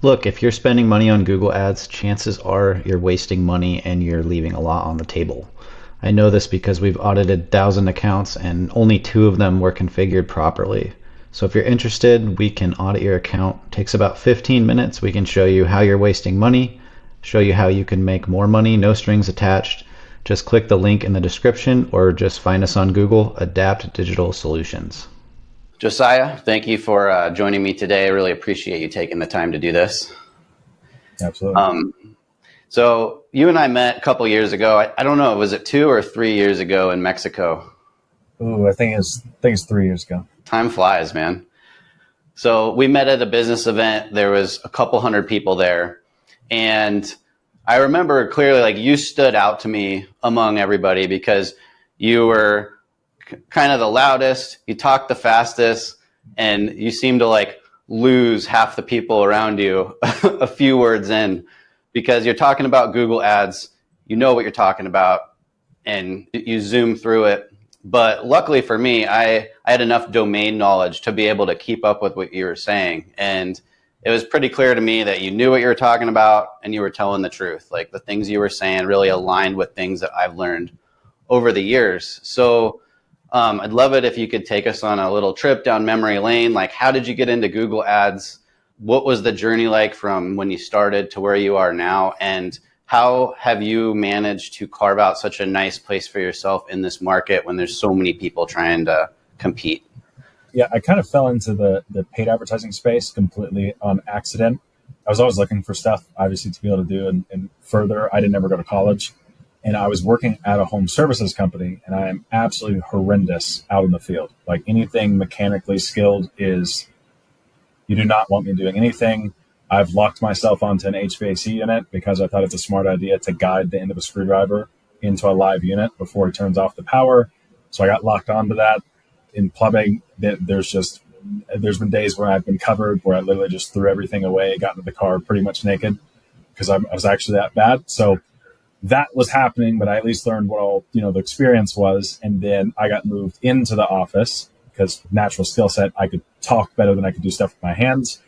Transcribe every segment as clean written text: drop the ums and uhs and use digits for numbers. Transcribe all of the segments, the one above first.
Look, if you're spending money on Google Ads, chances are you're wasting money and you're leaving a lot on the table. I know this because we've audited 1,000 accounts and only 2 of them were configured properly. So if you're interested, we can audit your account. It takes about 15 minutes. We can show you how you're wasting money, show you how you can make more money, no strings attached. Just click the link in the description or just find us on Google, Adapt Digital Solutions. Josiah, thank you for joining me today. I really appreciate you taking the time to do this. Absolutely. So you and I met a couple years ago. I don't know, was it 2 or 3 years ago in Mexico? Ooh, I think it's 3 years ago. Time flies, man. So we met at a business event. There was a couple hundred people there. And I remember clearly, like, you stood out to me among everybody because you were kind of the loudest, you talked the fastest, and you seemed to like lose half the people around you a few words in, because you're talking about Google Ads, you know what you're talking about, and you zoom through it. But luckily for me, I had enough domain knowledge to be able to keep up with what you were saying. And it was pretty clear to me that you knew what you were talking about and you were telling the truth. Like, the things you were saying really aligned with things that I've learned over the years. So I'd love it if you could take us on a little trip down memory lane. Like, how did you get into Google Ads? What was the journey like from when you started to where you are now? And how have you managed to carve out such a nice place for yourself in this market when there's so many people trying to compete? Yeah, I kind of fell into the paid advertising space completely on accident. I was always looking for stuff, obviously, to be able to do and further. I didn't ever go to college. And I was working at a home services company, and I am absolutely horrendous out in the field. Like, anything mechanically skilled is, you do not want me doing anything. I've locked myself onto an HVAC unit because I thought it's a smart idea to guide the end of a screwdriver into a live unit before it turns off the power. So I got locked onto that. In plumbing, there's been days where I've been covered, where I literally just threw everything away, got into the car pretty much naked because I was actually that bad. So that was happening, but I at least learned what all, the experience was. And then I got moved into the office because natural skill set, I could talk better than I could do stuff with my hands.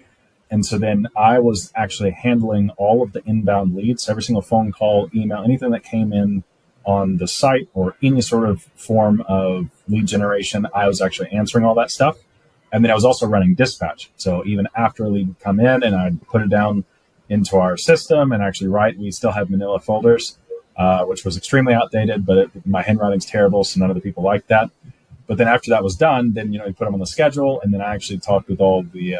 And so then I was actually handling all of the inbound leads, every single phone call, email, anything that came in on the site or any sort of form of lead generation. I was actually answering all that stuff. And then I was also running dispatch. So even after a lead would come in and I'd put it down into our system and actually write, we still have manila folders, which was extremely outdated, but my handwriting's terrible, so none of the people liked that. But then after that was done, then, you put them on the schedule, and then I actually talked with all the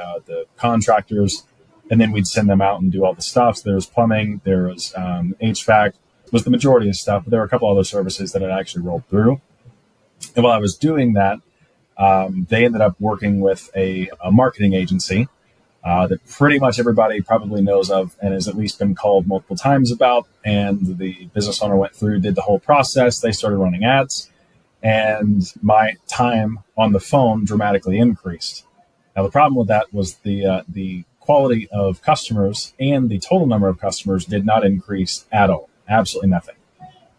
contractors, and then we'd send them out and do all the stuff. So there was plumbing, there was HVAC, was the majority of stuff, but there were a couple other services that I actually rolled through. And while I was doing that, they ended up working with a marketing agency that pretty much everybody probably knows of and has at least been called multiple times about. And the business owner went through, did the whole process. They started running ads, and my time on the phone dramatically increased. Now, the problem with that was the quality of customers and the total number of customers did not increase at all. Absolutely nothing.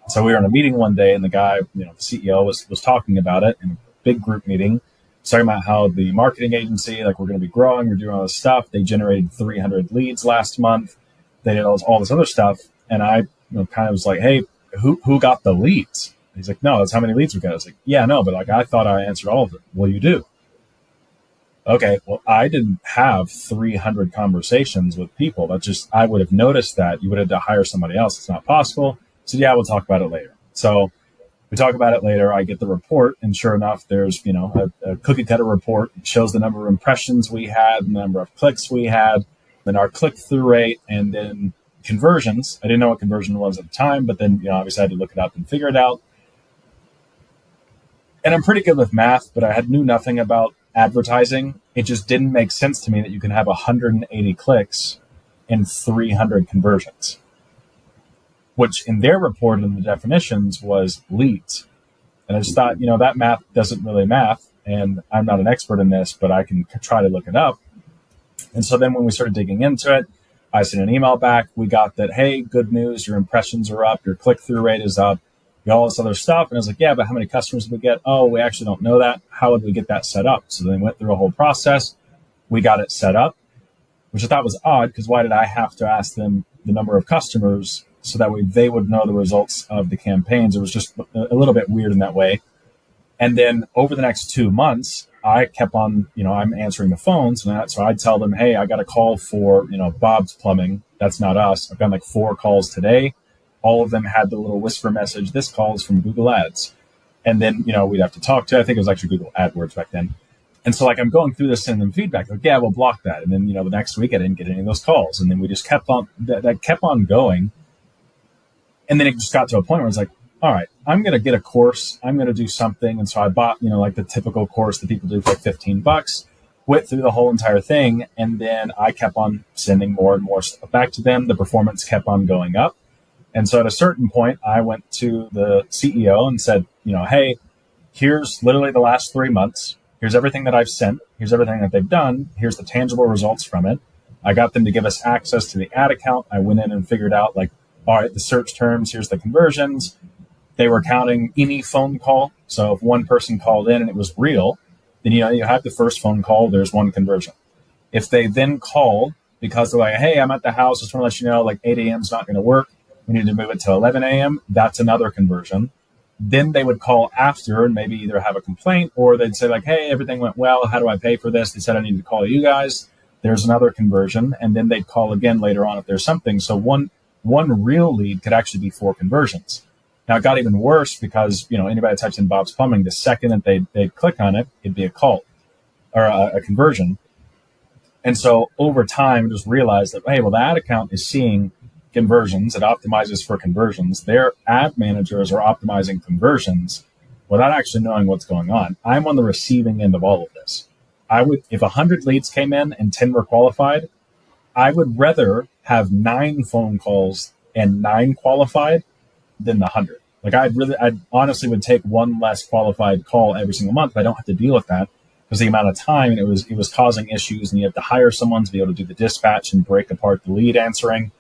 So we were in a meeting one day, and the guy, the CEO was talking about it in a big group meeting, talking about how the marketing agency, like, we're going to be growing, we're doing all this stuff. They generated 300 leads last month. They did all this other stuff. And I kind of was like, hey, who got the leads? He's like, no, that's how many leads we got. I was like, yeah, no, but I thought I answered all of them. Well, you do. Okay, well, I didn't have 300 conversations with people. I would have noticed that. You would have to hire somebody else. It's not possible. So yeah, we'll talk about it later. So we talk about it later. I get the report, and sure enough, there's, a cookie cutter report. It shows the number of impressions we had, the number of clicks we had, then our click-through rate, and then conversions. I didn't know what conversion was at the time, but then, obviously I had to look it up and figure it out. And I'm pretty good with math, but I knew nothing about advertising. It just didn't make sense to me that you can have 180 clicks and 300 conversions, which in their report in the definitions was leads. And I just thought, that math doesn't really math. And I'm not an expert in this, but I can try to look it up. And so then when we started digging into it, I sent an email back. We got that, hey, good news, your impressions are up, your click-through rate is up, all this other stuff. And I was like, yeah, but how many customers did we get? Oh, we actually don't know that. How would we get that set up? So then we went through a whole process. We got it set up. which I thought was odd because why did I have to ask them the number of customers so that way they would know the results of the campaigns? It was just a little bit weird in that way. And then over the next 2 months, I kept on, I'm answering the phones. And so I'd tell them, hey, I got a call for, Bob's Plumbing. That's not us. I've got like 4 calls today. All of them had the little whisper message. This call is from Google Ads. And then, we'd have to talk to, I think it was actually Google AdWords back then. And so like I'm going through this, sending them feedback. Like, yeah, we'll block that. And then, the next week I didn't get any of those calls. And then we just kept on, that kept on going. And then it just got to a point where it's like, all right, I'm going to get a course. I'm going to do something. And so I bought, like the typical course that people do for like $15, went through the whole entire thing. And then I kept on sending more and more stuff back to them. The performance kept on going up. And so at a certain point, I went to the CEO and said, hey, here's literally the last 3 months. Here's everything that I've sent. Here's everything that they've done. Here's the tangible results from it. I got them to give us access to the ad account. I went in and figured out like, all right, the search terms, here's the conversions. They were counting any phone call. So if one person called in and it was real, then, you have the first phone call, there's 1 conversion. If they then call because they're like, hey, I'm at the house, just want to let you know, like 8 a.m. is not going to work. We need to move it to 11 a.m. That's another conversion. Then they would call after and maybe either have a complaint or they'd say like, hey, everything went well. How do I pay for this? They said I need to call you guys. There's another conversion. And then they'd call again later on if there's something. So one real lead could actually be 4 conversions. Now it got even worse because, anybody types in Bob's Plumbing, the second that they'd click on it, it'd be a call or a conversion. And so over time, just realized that, hey, well, the ad account is seeing conversions. It optimizes for conversions. Their ad managers are optimizing conversions without actually knowing what's going on. I'm on the receiving end of all of this. If 100 leads came in and 10 were qualified, I would rather have 9 phone calls and 9 qualified than the 100. Like I honestly would take 1 less qualified call every single month. But I don't have to deal with that because the amount of time and it was causing issues, and you have to hire someone to be able to do the dispatch and break apart the lead answering.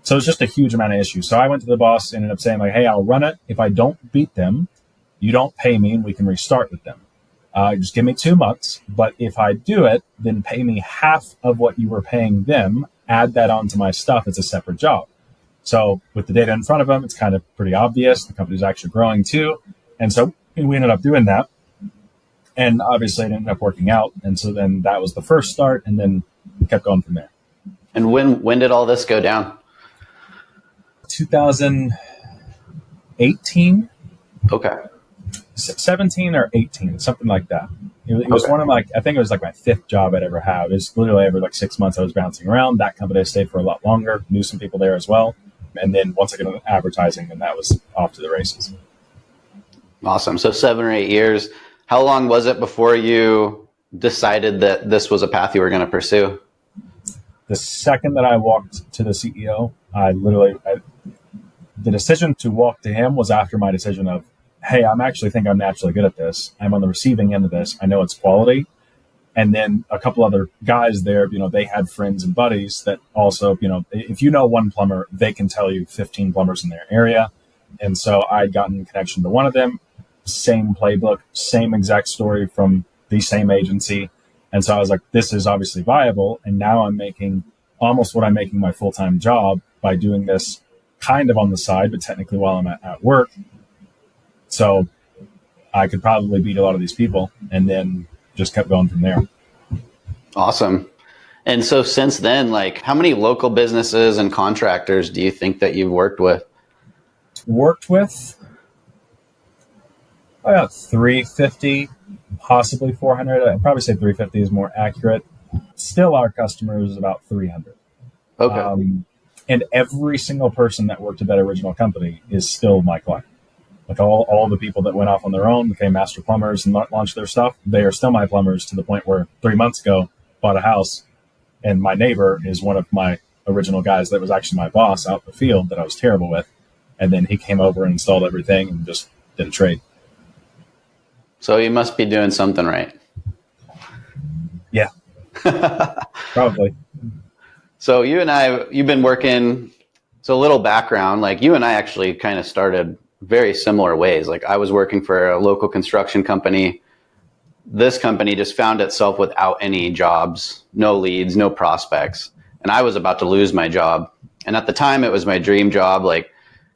So it's just a huge amount of issues. So I went to the boss and ended up saying like, hey, I'll run it. If I don't beat them, you don't pay me and we can restart with them. Just give me 2 months. But if I do it, then pay me half of what you were paying them. Add that onto my stuff. It's a separate job. So with the data in front of them, it's kind of pretty obvious. The company's actually growing too. And so we ended up doing that. And obviously it ended up working out. And so then that was the first start and then we kept going from there. And when did all this go down? 2018. Okay. 17 or 18, something like that. It was one of my, I think it was like my 5th job I'd ever had. It was literally every like 6 months I was bouncing around. That company I stayed for a lot longer, knew some people there as well. And then once I got into advertising, then that was off to the races. Awesome. So 7 or 8 years. How long was it before you decided that this was a path you were going to pursue? The second that I walked to the CEO, the decision to walk to him was after my decision of, hey, I'm naturally good at this. I'm on the receiving end of this. I know it's quality. And then a couple other guys there, they had friends and buddies that also, if you know one plumber, they can tell you 15 plumbers in their area. And so I'd gotten connection to one of them, same playbook, same exact story from the same agency. And so I was like, this is obviously viable. And now I'm making almost what I'm making my full-time job by doing this kind of on the side, but technically while I'm at work. So I could probably beat a lot of these people and then just kept going from there. Awesome. And so since then, like how many local businesses and contractors do you think that you've worked with? About 350, possibly 400. I'd probably say 350 is more accurate. Still our customers about 300. Okay. And every single person that worked at that original company is still my client. Like all the people that went off on their own, became master plumbers and launched their stuff, they are still my plumbers to the point where 3 months ago, bought a house, and my neighbor is one of my original guys that was actually my boss out in the field that I was terrible with. And then he came over and installed everything and just did a trade. So you must be doing something right. Yeah, probably. So you've been working, so a little background, like you and I actually kind of started very similar ways. Like I was working for a local construction company this company just found itself without any jobs, no leads, no prospects. And I was about to lose my job. And at the time, it was my dream job, like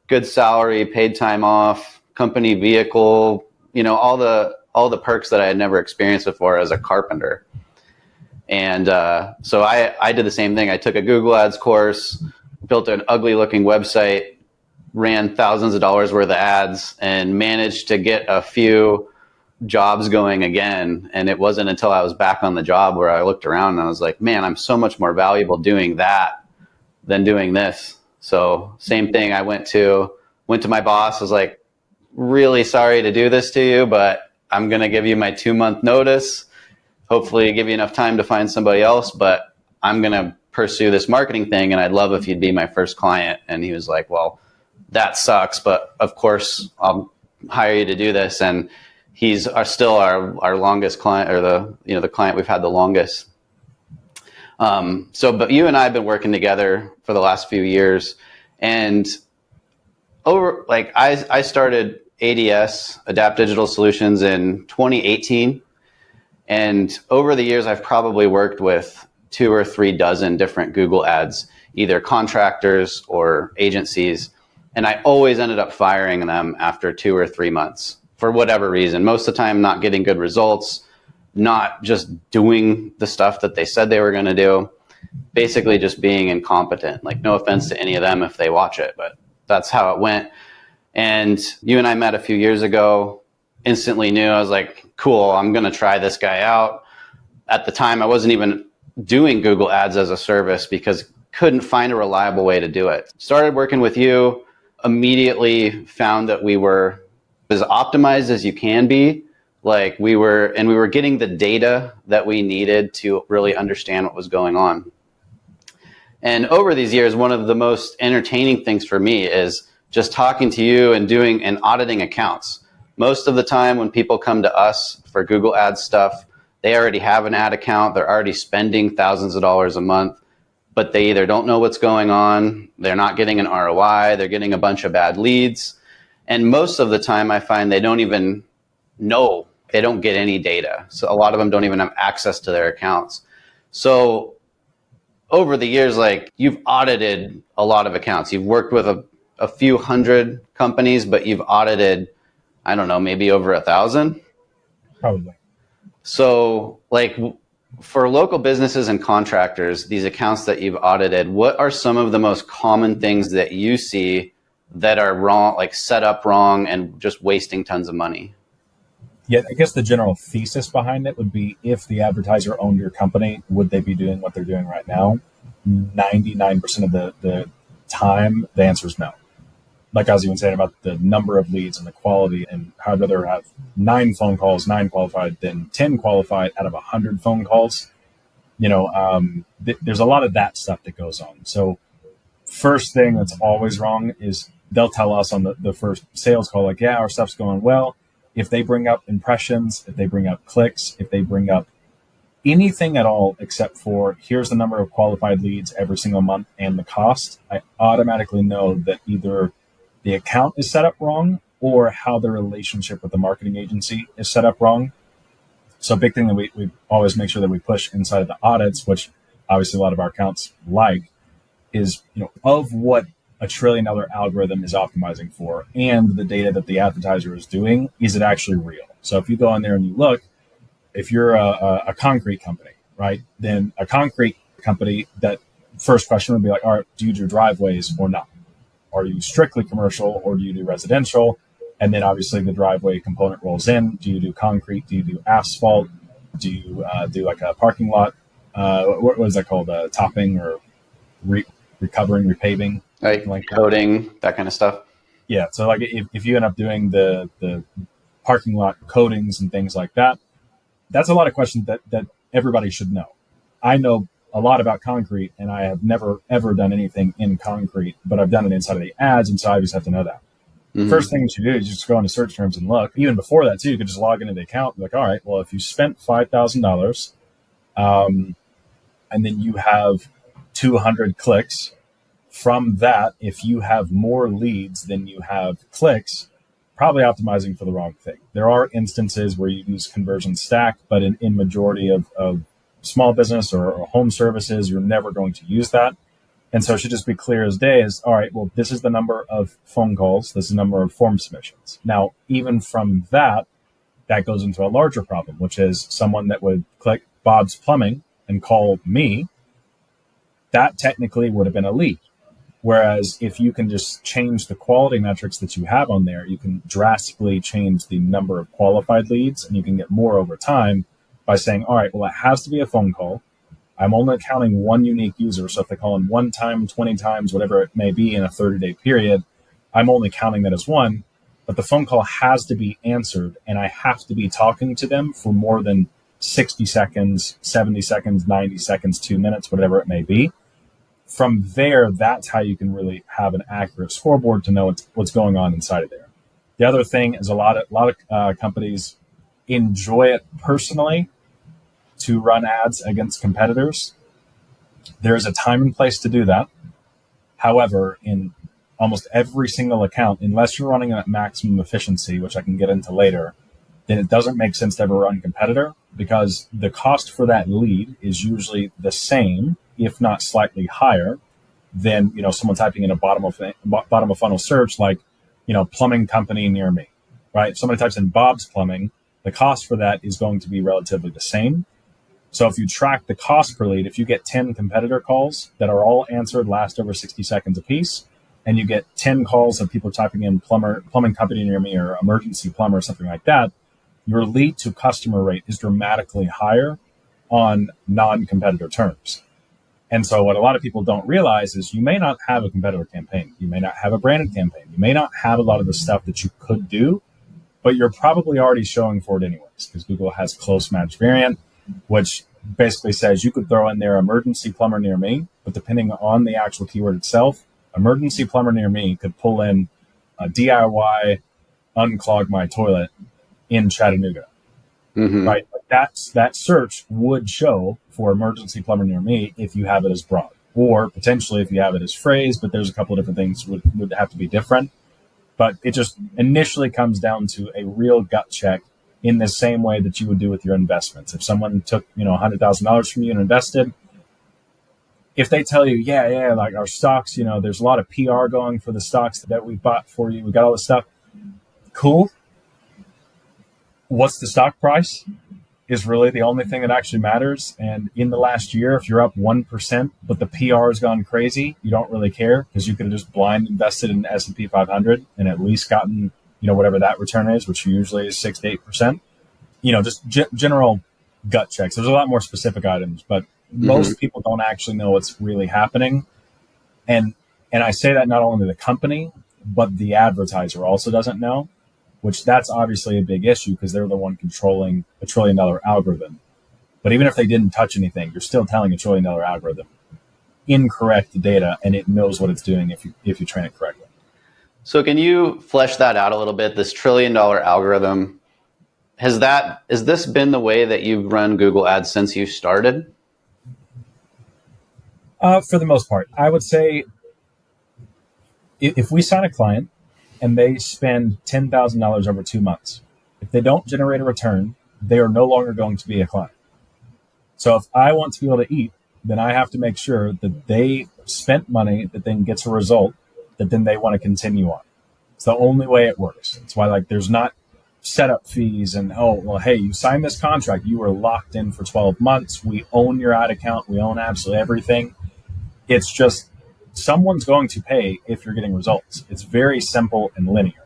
good salary, paid time off, company vehicle, all the perks that I had never experienced before as a carpenter. And so I did the same thing. I took a Google Ads course, built an ugly looking website, ran thousands of dollars worth of ads, and managed to get a few jobs going again. And it wasn't until I was back on the job where I looked around and I was like, man, I'm so much more valuable doing that than doing this. So same thing. I went to my boss, was like, really sorry to do this to you, but I'm going to give you my 2-month notice. Hopefully give you enough time to find somebody else, but I'm going to pursue this marketing thing. And I'd love if you'd be my first client. And he was like, well, that sucks, but of course I'll hire you to do this. And he's still our longest client, or the client we've had the longest. But you and I have been working together for the last few years, and I started ADS, Adapt Digital Solutions, in 2018. And over the years, I've probably worked with 2 or 3 dozen different Google ads, either contractors or agencies. And I always ended up firing them after 2 or 3 months for whatever reason. Most of the time, not getting good results, not just doing the stuff that they said they were going to do, basically just being incompetent. Like, no offense to any of them if they watch it, but that's how it went. And you and I met a few years ago, instantly knew, I was like, cool, I'm going to try this guy out. At the time, I wasn't even doing Google Ads as a service because couldn't find a reliable way to do it. Started working with you, immediately found that we were as optimized as you can be. Like we were getting the data that we needed to really understand what was going on. And over these years, one of the most entertaining things for me is just talking to you and doing and auditing accounts. Most of the time when people come to us for Google Ads stuff, they already have an ad account. They're already spending thousands of dollars a month, but they either don't know what's going on, they're not getting an ROI, they're getting a bunch of bad leads. And most of the time I find they don't even know, they don't get any data. So a lot of them don't even have access to their accounts. So over the years, like, you've audited a lot of accounts. You've worked with a few hundred companies, but you've audited, I don't know, maybe over 1,000? Probably. So, like, for local businesses and contractors, these accounts that you've audited, what are some of the most common things that you see that are wrong, like set up wrong and just wasting tons of money? Yeah, I guess the general thesis behind it would be, if the advertiser owned your company, would they be doing what they're doing right now? 99% of the time, the answer is no. Like I was even saying about the number of leads and the quality, and how I'd rather have 9 phone calls, 9 qualified, than 10 qualified out of 100 phone calls. There's a lot of that stuff that goes on. So first thing that's always wrong is they'll tell us on the first sales call, like, yeah, our stuff's going well. If they bring up impressions, if they bring up clicks, if they bring up anything at all except for here's the number of qualified leads every single month and the cost, I automatically know that either the account is set up wrong or how the relationship with the marketing agency is set up wrong. So a big thing that we always make sure that we push inside of the audits, which obviously a lot of our accounts like, is, of what a $1 trillion algorithm is optimizing for, and the data that the advertiser is doing, is it actually real? So if you go in there and you look, if you're a concrete company, right, then a concrete company, that first question would be like, all right, do you do driveways or not? Are you strictly commercial or do you do residential? And then obviously the driveway component rolls in. Do you do concrete? Do you do asphalt? Do you do like a parking lot? What is that called? Topping or recovering, repaving? Like coating, that kind of stuff. Yeah. So like if you end up doing the parking lot coatings and things like that, that's a lot of questions that everybody should know. I know a lot about concrete, and I have never, ever done anything in concrete, but I've done it inside of the ads, and so I just have to know that. Mm-hmm. First thing that you do is just go into search terms and look. Even before that, too, you could just log into the account and be like, all right, well, if you spent $5,000 and then you have 200 clicks, from that, if you have more leads than you have clicks, probably optimizing for the wrong thing. There are instances where you use conversion stack, but in majority of small business or home services, you're never going to use that. And so it should just be clear as day as, all right, well, this is the number of phone calls. This is the number of form submissions. Now, even from that goes into a larger problem, which is someone that would click Bob's Plumbing and call me. That technically would have been a lead. Whereas if you can just change the quality metrics that you have on there, you can drastically change the number of qualified leads, and you can get more over time by saying, all right, well, it has to be a phone call. I'm only counting one unique user. So if they call in one time, 20 times, whatever it may be in a 30-day period, I'm only counting that as one. But the phone call has to be answered, and I have to be talking to them for more than 60 seconds, 70 seconds, 90 seconds, 2 minutes, whatever it may be. From there, that's how you can really have an accurate scoreboard to know what's going on inside of there. The other thing is a lot of companies enjoy it personally to run ads against competitors. There's a time and place to do that. However, in almost every single account, unless you're running at maximum efficiency, which I can get into later, then it doesn't make sense to ever run competitor, because the cost for that lead is usually the same, if not slightly higher than, someone typing in a bottom of funnel search, like, plumbing company near me, right? If somebody types in Bob's Plumbing, the cost for that is going to be relatively the same. So if you track the cost per lead, if you get 10 competitor calls that are all answered, last over 60 seconds apiece, and you get 10 calls of people typing in plumbing company near me or emergency plumber or something like that, your lead to customer rate is dramatically higher on non-competitor terms. And so what a lot of people don't realize is you may not have a competitor campaign. You may not have a branded campaign. You may not have a lot of the stuff that you could do, but you're probably already showing for it anyways, because Google has close match variant, which basically says you could throw in there emergency plumber near me, but depending on the actual keyword itself, emergency plumber near me could pull in a DIY unclog my toilet in Chattanooga, right? But that search would show for emergency plumber near me if you have it as broad, or potentially if you have it as phrase, but there's a couple of different things would have to be different. But it just initially comes down to a real gut check in the same way that you would do with your investments. If someone took, $100,000 from you and invested, if they tell you, yeah, like our stocks, there's a lot of PR going for the stocks that we bought for you, we got all this stuff. Cool. What's the stock price is really the only thing that actually matters. And in the last year, if you're up 1%, but the PR has gone crazy, you don't really care, because you could have just blind invested in S&P 500 and at least gotten, whatever that return is, which usually is 6 to 8%. Just general gut checks. There's a lot more specific items, but most people don't actually know what's really happening. And I say that not only the company, but the advertiser also doesn't know, which that's obviously a big issue because they're the one controlling a $1 trillion algorithm. But even if they didn't touch anything, you're still telling a $1 trillion algorithm incorrect data, and it knows what it's doing if you train it correctly. So can you flesh that out a little bit? This $1 trillion algorithm, has this been the way that you've run Google Ads since you started? For the most part, I would say if we sign a client and they spend $10,000 over 2 months, if they don't generate a return, they are no longer going to be a client. So if I want to be able to eat, then I have to make sure that they spent money that then gets a result that then they want to continue on. It's the only way it works. It's why there's not setup fees and, hey, you signed this contract. You were locked in for 12 months. We own your ad account. We own absolutely everything. It's just someone's going to pay if you're getting results. It's very simple and linear.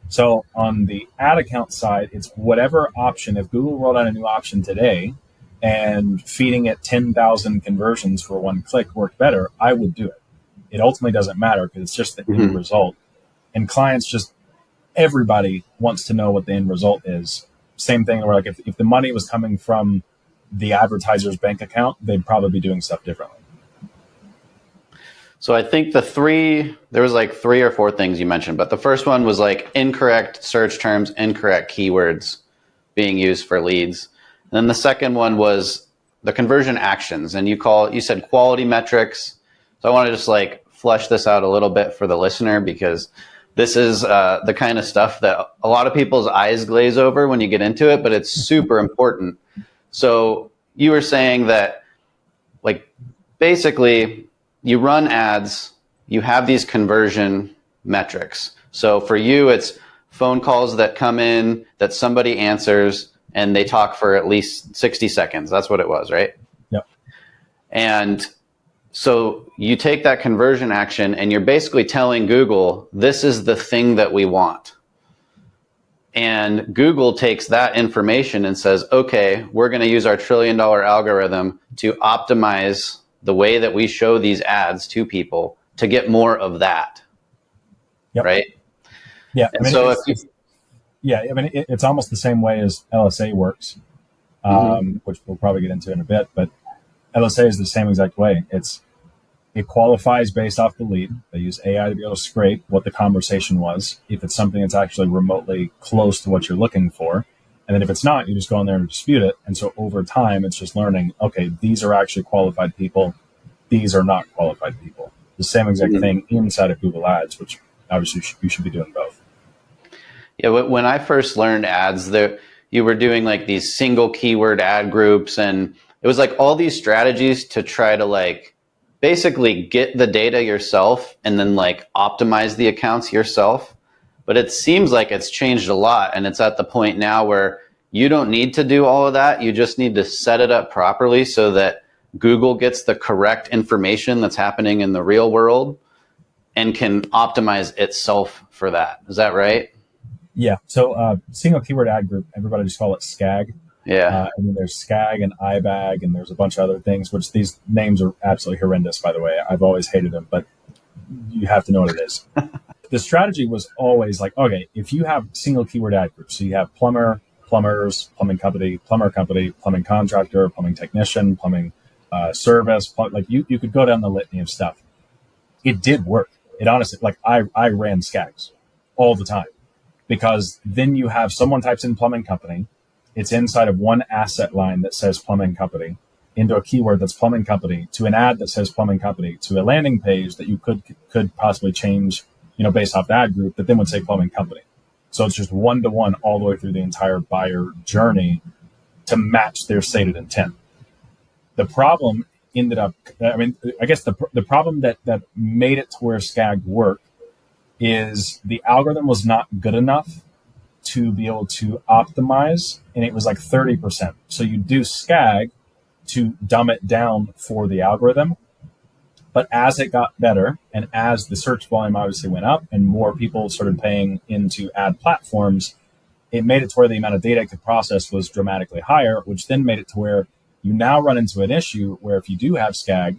So on the ad account side, it's whatever option. If Google rolled out a new option today and feeding it 10,000 conversions for one click worked better, I would do it. It ultimately doesn't matter because it's just the end result. And clients everybody wants to know what the end result is. Same thing where if the money was coming from the advertiser's bank account, they'd probably be doing stuff differently. So I think there was 3 or 4 things you mentioned, but the first one was incorrect search terms, incorrect keywords being used for leads. And then the second one was the conversion actions. And you said quality metrics. So I want to just flesh this out a little bit for the listener, because This is the kind of stuff that a lot of people's eyes glaze over when you get into it, but it's super important. So you were saying that, like, basically you run ads, you have these conversion metrics. So for you, it's phone calls that come in that somebody answers and they talk for at least 60 seconds. That's what it was, right? Yep. And so you take that conversion action and you're basically telling Google, this is the thing that we want. And Google takes that information and says, okay, we're going to use our $1 trillion algorithm to optimize the way that we show these ads to people to get more of that. Yep. Right? Yeah. And so it's almost the same way as LSA works, which we'll probably get into in a bit, but LSA is the same exact way. It qualifies based off the lead. They use AI to be able to scrape what the conversation was, if it's something that's actually remotely close to what you're looking for. And then if it's not, you just go in there and dispute it. And so over time, it's just learning, okay, these are actually qualified people. These are not qualified people. The same exact thing inside of Google Ads, which obviously you should be doing both. Yeah, when I first learned ads, you were doing like these single keyword ad groups, and it was like all these strategies to try to like basically get the data yourself and then like optimize the accounts yourself. But it seems like it's changed a lot, and it's at the point now where you don't need to do all of that. You just need to set it up properly so that Google gets the correct information that's happening in the real world and can optimize itself for that. Is that right? Yeah. So single keyword ad group, everybody just call it SCAG. Yeah. And then there's SCAG and IBAG, and there's a bunch of other things, which these names are absolutely horrendous, by the way. I've always hated them, but you have to know what it is. The strategy was always like, okay, if you have single keyword ad groups, so you have plumber, plumbers, plumbing company, plumber company, plumbing contractor, plumbing technician, plumbing service, like you could go down the litany of stuff. It did work. It honestly, like I ran SCAGs all the time, because then you have someone types in plumbing company. It's inside of one asset line that says plumbing company, into a keyword that's plumbing company, to an ad that says plumbing company, to a landing page that you could possibly change, based off the ad group, that then would say plumbing company. So it's just one-to-one all the way through the entire buyer journey to match their stated intent. The problem ended up, I guess the problem that made it to where SCAG worked is the algorithm was not good enough to be able to optimize, and it was like 30%. So you do SCAG to dumb it down for the algorithm. But as it got better, and as the search volume obviously went up and more people started paying into ad platforms, it made it to where the amount of data it could process was dramatically higher, which then made it to where you now run into an issue where if you do have SCAG,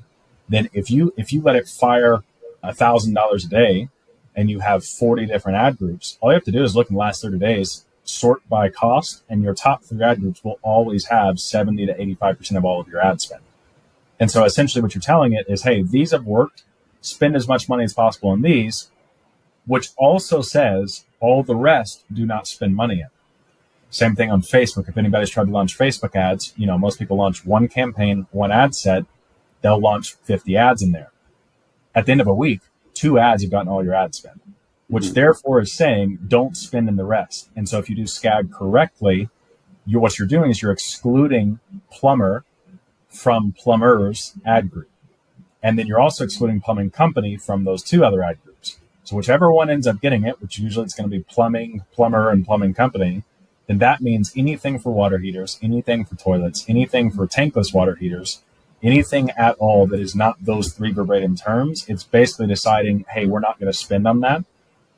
then if you let it fire $1,000 a day and you have 40 different ad groups, all you have to do is look in the last 30 days, sort by cost, and your top 3 ad groups will always have 70 to 85% of all of your ad spend. And so essentially what you're telling it is, hey, these have worked, spend as much money as possible on these, which also says all the rest do not spend money in. Same thing on Facebook. If anybody's tried to launch Facebook ads, most people launch one campaign, one ad set, they'll launch 50 ads in there. At the end of a week, 2 ads have gotten all your ad spend, which therefore is saying don't spend in the rest. And so if you do SCAG correctly, what you're doing is you're excluding plumber from plumber's ad group. And then you're also excluding plumbing company from those 2 other ad groups. So whichever one ends up getting it, which usually it's going to be plumbing, plumber, and plumbing company, then that means anything for water heaters, anything for toilets, anything for tankless water heaters, anything at all that is not those 3 verbatim terms, it's basically deciding, hey, we're not going to spend on that.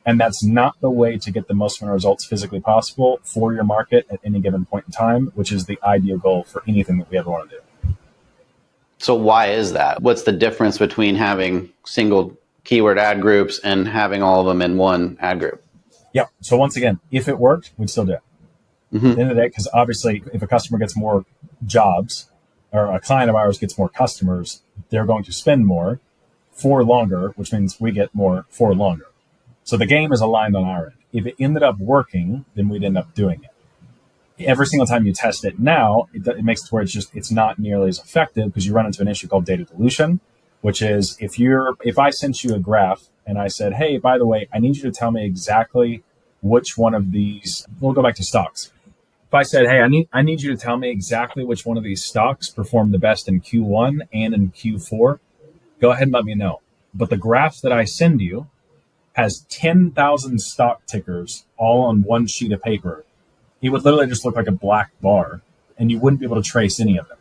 And that's not the way to get the most amount of results physically possible for your market at any given point in time, which is the ideal goal for anything that we ever want to do. So why is that? What's the difference between having single keyword ad groups and having all of them in one ad group? Yeah. So once again, if it worked, we'd still do it. At the end of the day, because obviously if a customer gets more jobs or a client of ours gets more customers, they're going to spend more for longer, which means we get more for longer. So the game is aligned on our end. If it ended up working, then we'd end up doing it. Every single time you test it now, it makes it where it's not nearly as effective because you run into an issue called data dilution, which is if I sent you a graph and I said, hey, by the way, I need you to tell me exactly which one of these, we'll go back to stocks. If I said, hey, I need you to tell me exactly which one of these stocks performed the best in Q1 and in Q4, go ahead and let me know. But the graph that I send you has 10,000 stock tickers all on one sheet of paper. It would literally just look like a black bar, and you wouldn't be able to trace any of them.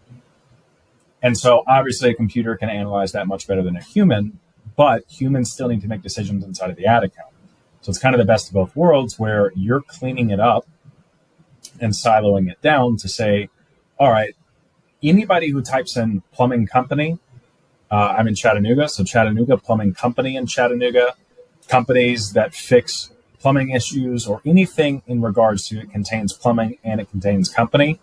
And so obviously a computer can analyze that much better than a human, but humans still need to make decisions inside of the ad account. So it's kind of the best of both worlds where you're cleaning it up and siloing it down to say, all right, anybody who types in plumbing company, I'm in Chattanooga, so Chattanooga plumbing company in Chattanooga, companies that fix plumbing issues or anything in regards to it contains plumbing and it contains company.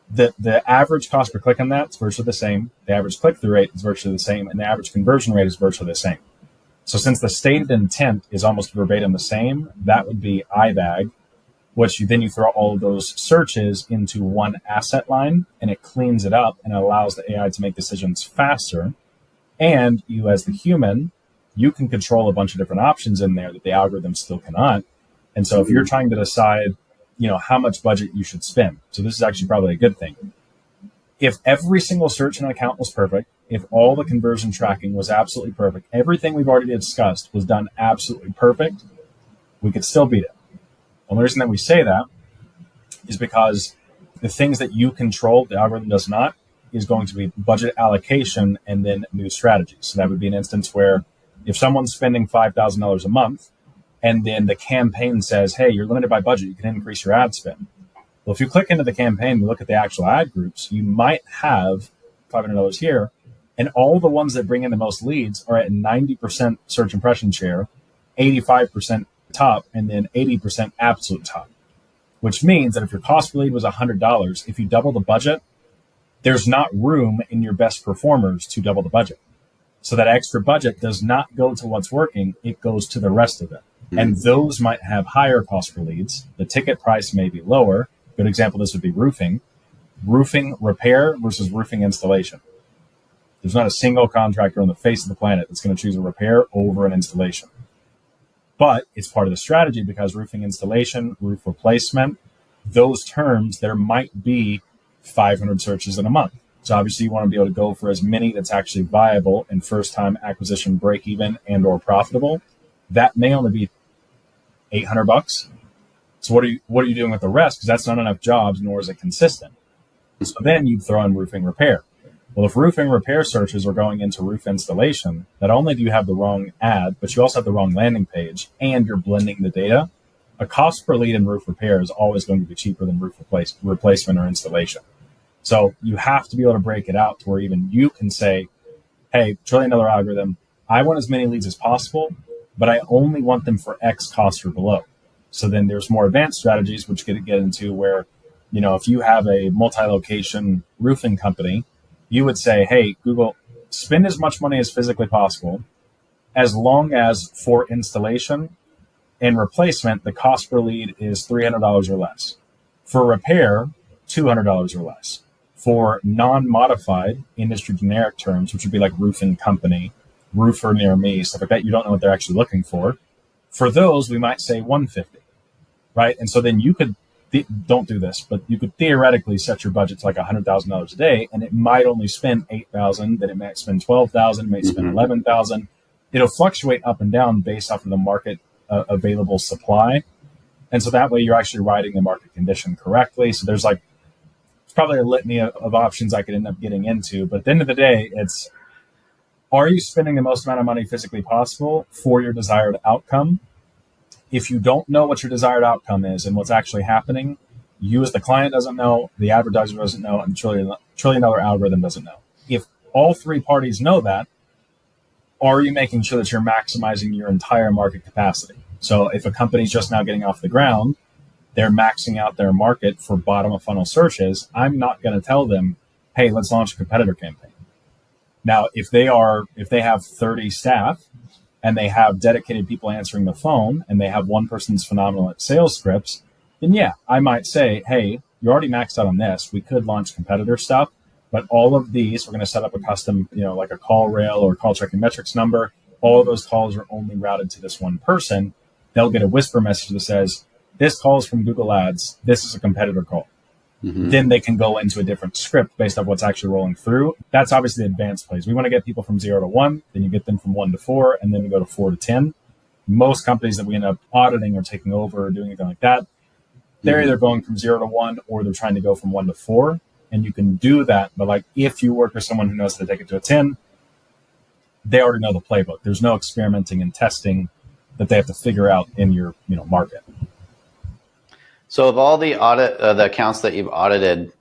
The average cost per click on that is virtually the same. The average click-through rate is virtually the same, and the average conversion rate is virtually the same. So since the stated intent is almost verbatim the same, that would be IBAG, which you throw all of those searches into one asset line, and it cleans it up and allows the AI to make decisions faster. And you, as the human, you can control a bunch of different options in there that the algorithm still cannot. And so if you're trying to decide, how much budget you should spend. So this is actually probably a good thing. If every single search in an account was perfect, if all the conversion tracking was absolutely perfect, everything we've already discussed was done absolutely perfect, we could still beat it. The only reason that we say that is because the things that you control, the algorithm does not, is going to be budget allocation and then new strategies. So that would be an instance where if someone's spending $5,000 a month, and then the campaign says, hey, you're limited by budget, you can increase your ad spend. Well, if you click into the campaign and look at the actual ad groups, you might have $500 here, and all the ones that bring in the most leads are at 90% search impression share, 85% top, and then 80% absolute top, which means that if your cost per lead was $100, if you double the budget, there's not room in your best performers to double the budget. So that extra budget does not go to what's working, it goes to the rest of it. And those might have higher cost per leads. The ticket price may be lower. Good example, this would be roofing. Roofing repair versus roofing installation. There's not a single contractor on the face of the planet that's going to choose a repair over an installation. But it's part of the strategy because roofing installation, roof replacement, those terms, there might be 500 searches in a month. So obviously you want to be able to go for as many that's actually viable and first time acquisition break even and or profitable. That may only be $800. So what are you doing with the rest? Because that's not enough jobs, nor is it consistent. So then you throw in roofing repair. Well, if roofing repair searches are going into roof installation, not only do you have the wrong ad, but you also have the wrong landing page, and you're blending the data. A cost per lead in roof repair is always going to be cheaper than roof replacement or installation. So you have to be able to break it out to where even you can say, hey, $1 trillion algorithm, I want as many leads as possible, but I only want them for X cost or below. So then there's more advanced strategies, which get into where, if you have a multi-location roofing company, you would say, hey, Google, spend as much money as physically possible, as long as for installation and replacement, the cost per lead is $300 or less. For repair, $200 or less. For non-modified industry generic terms, which would be like roofing company, roofer near me, stuff like that, you don't know what they're actually looking for. For those, we might say $150, right? And so then you could, don't do this, but you could theoretically set your budget to like $100,000 a day, and it might only spend $8,000, then it might spend $12,000, it may spend $11,000. It'll fluctuate up and down based off of the market available supply. And so that way you're actually riding the market condition correctly. So there's probably a litany of options I could end up getting into, but at the end of the day, it's, are you spending the most amount of money physically possible for your desired outcome? If you don't know what your desired outcome is and what's actually happening, you as the client doesn't know, the advertiser doesn't know, and the trillion dollar algorithm doesn't know. If all three parties know that, are you making sure that you're maximizing your entire market capacity? So if a company's just now getting off the ground, they're maxing out their market for bottom of funnel searches, I'm not going to tell them, hey, let's launch a competitor campaign. Now, if they have 30 staff and they have dedicated people answering the phone and they have one person's phenomenal at sales scripts, then yeah, I might say, hey, you're already maxed out on this. We could launch competitor stuff, but all of these, we're going to set up a custom, like a call rail or call checking metrics number. all of those calls are only routed to this one person. They'll get a whisper message that says, this call is from Google Ads. This is a competitor call. Then they can go into a different script based on what's actually rolling through. That's obviously the advanced plays. We want to get people from 0 to 1, then you get them from 1 to 4, and then we go to 4 to 10. Most companies that we end up auditing or taking over or doing anything like that, they're either going from 0 to 1 or they're trying to go from 1 to 4. And you can do that. But like if you work with someone who knows how to take it to a 10, they already know the playbook. There's no experimenting and testing that they have to figure out in your market. So of all the the accounts that you've audited,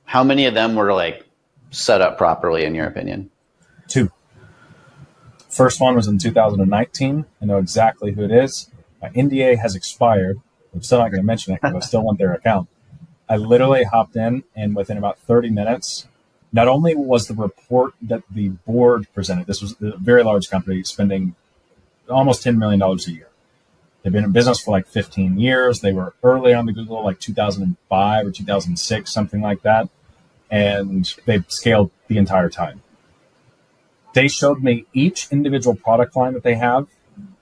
how many of them were like set up properly in your opinion? 2. First one was in 2019. I know exactly who it is. My NDA has expired. I'm still not going to mention it because I still want their account. I literally hopped in, and within about 30 minutes, not only was the report that the board presented, this was a very large company spending almost $10 million a year. They've been in business for like 15 years. They were early on the Google, like 2005 or 2006, something like that. And they've scaled the entire time. They showed me each individual product line that they have,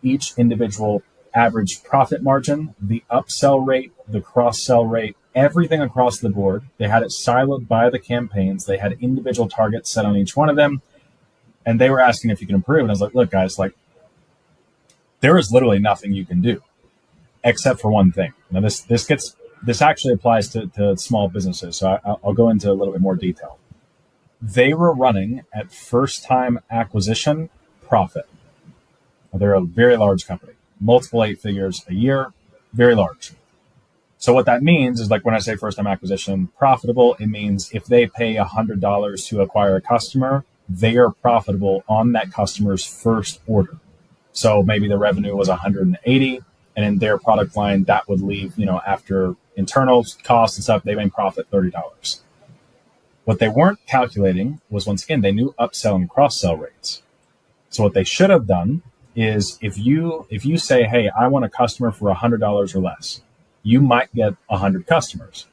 each individual average profit margin, the upsell rate, the cross-sell rate, everything across the board. They had it siloed by the campaigns. They had individual targets set on each one of them. And they were asking if you can improve. And I was like, look, guys, like, there is literally nothing you can do except for one thing. Now, this actually applies to small businesses, so I'll go into a little bit more detail. They were running at first-time acquisition profit. They're a very large company, multiple 8 figures a year, very large. So what that means is, like when I say first-time acquisition profitable, it means if they pay $100 to acquire a customer, they are profitable on that customer's first order. So maybe the revenue was 180, and in their product line, that would leave, after internal costs and stuff, they made profit $30. What they weren't calculating was, once again, they knew upsell and cross-sell rates. So what they should have done is if you say, hey, I want a customer for $100 or less, you might get 100 customers.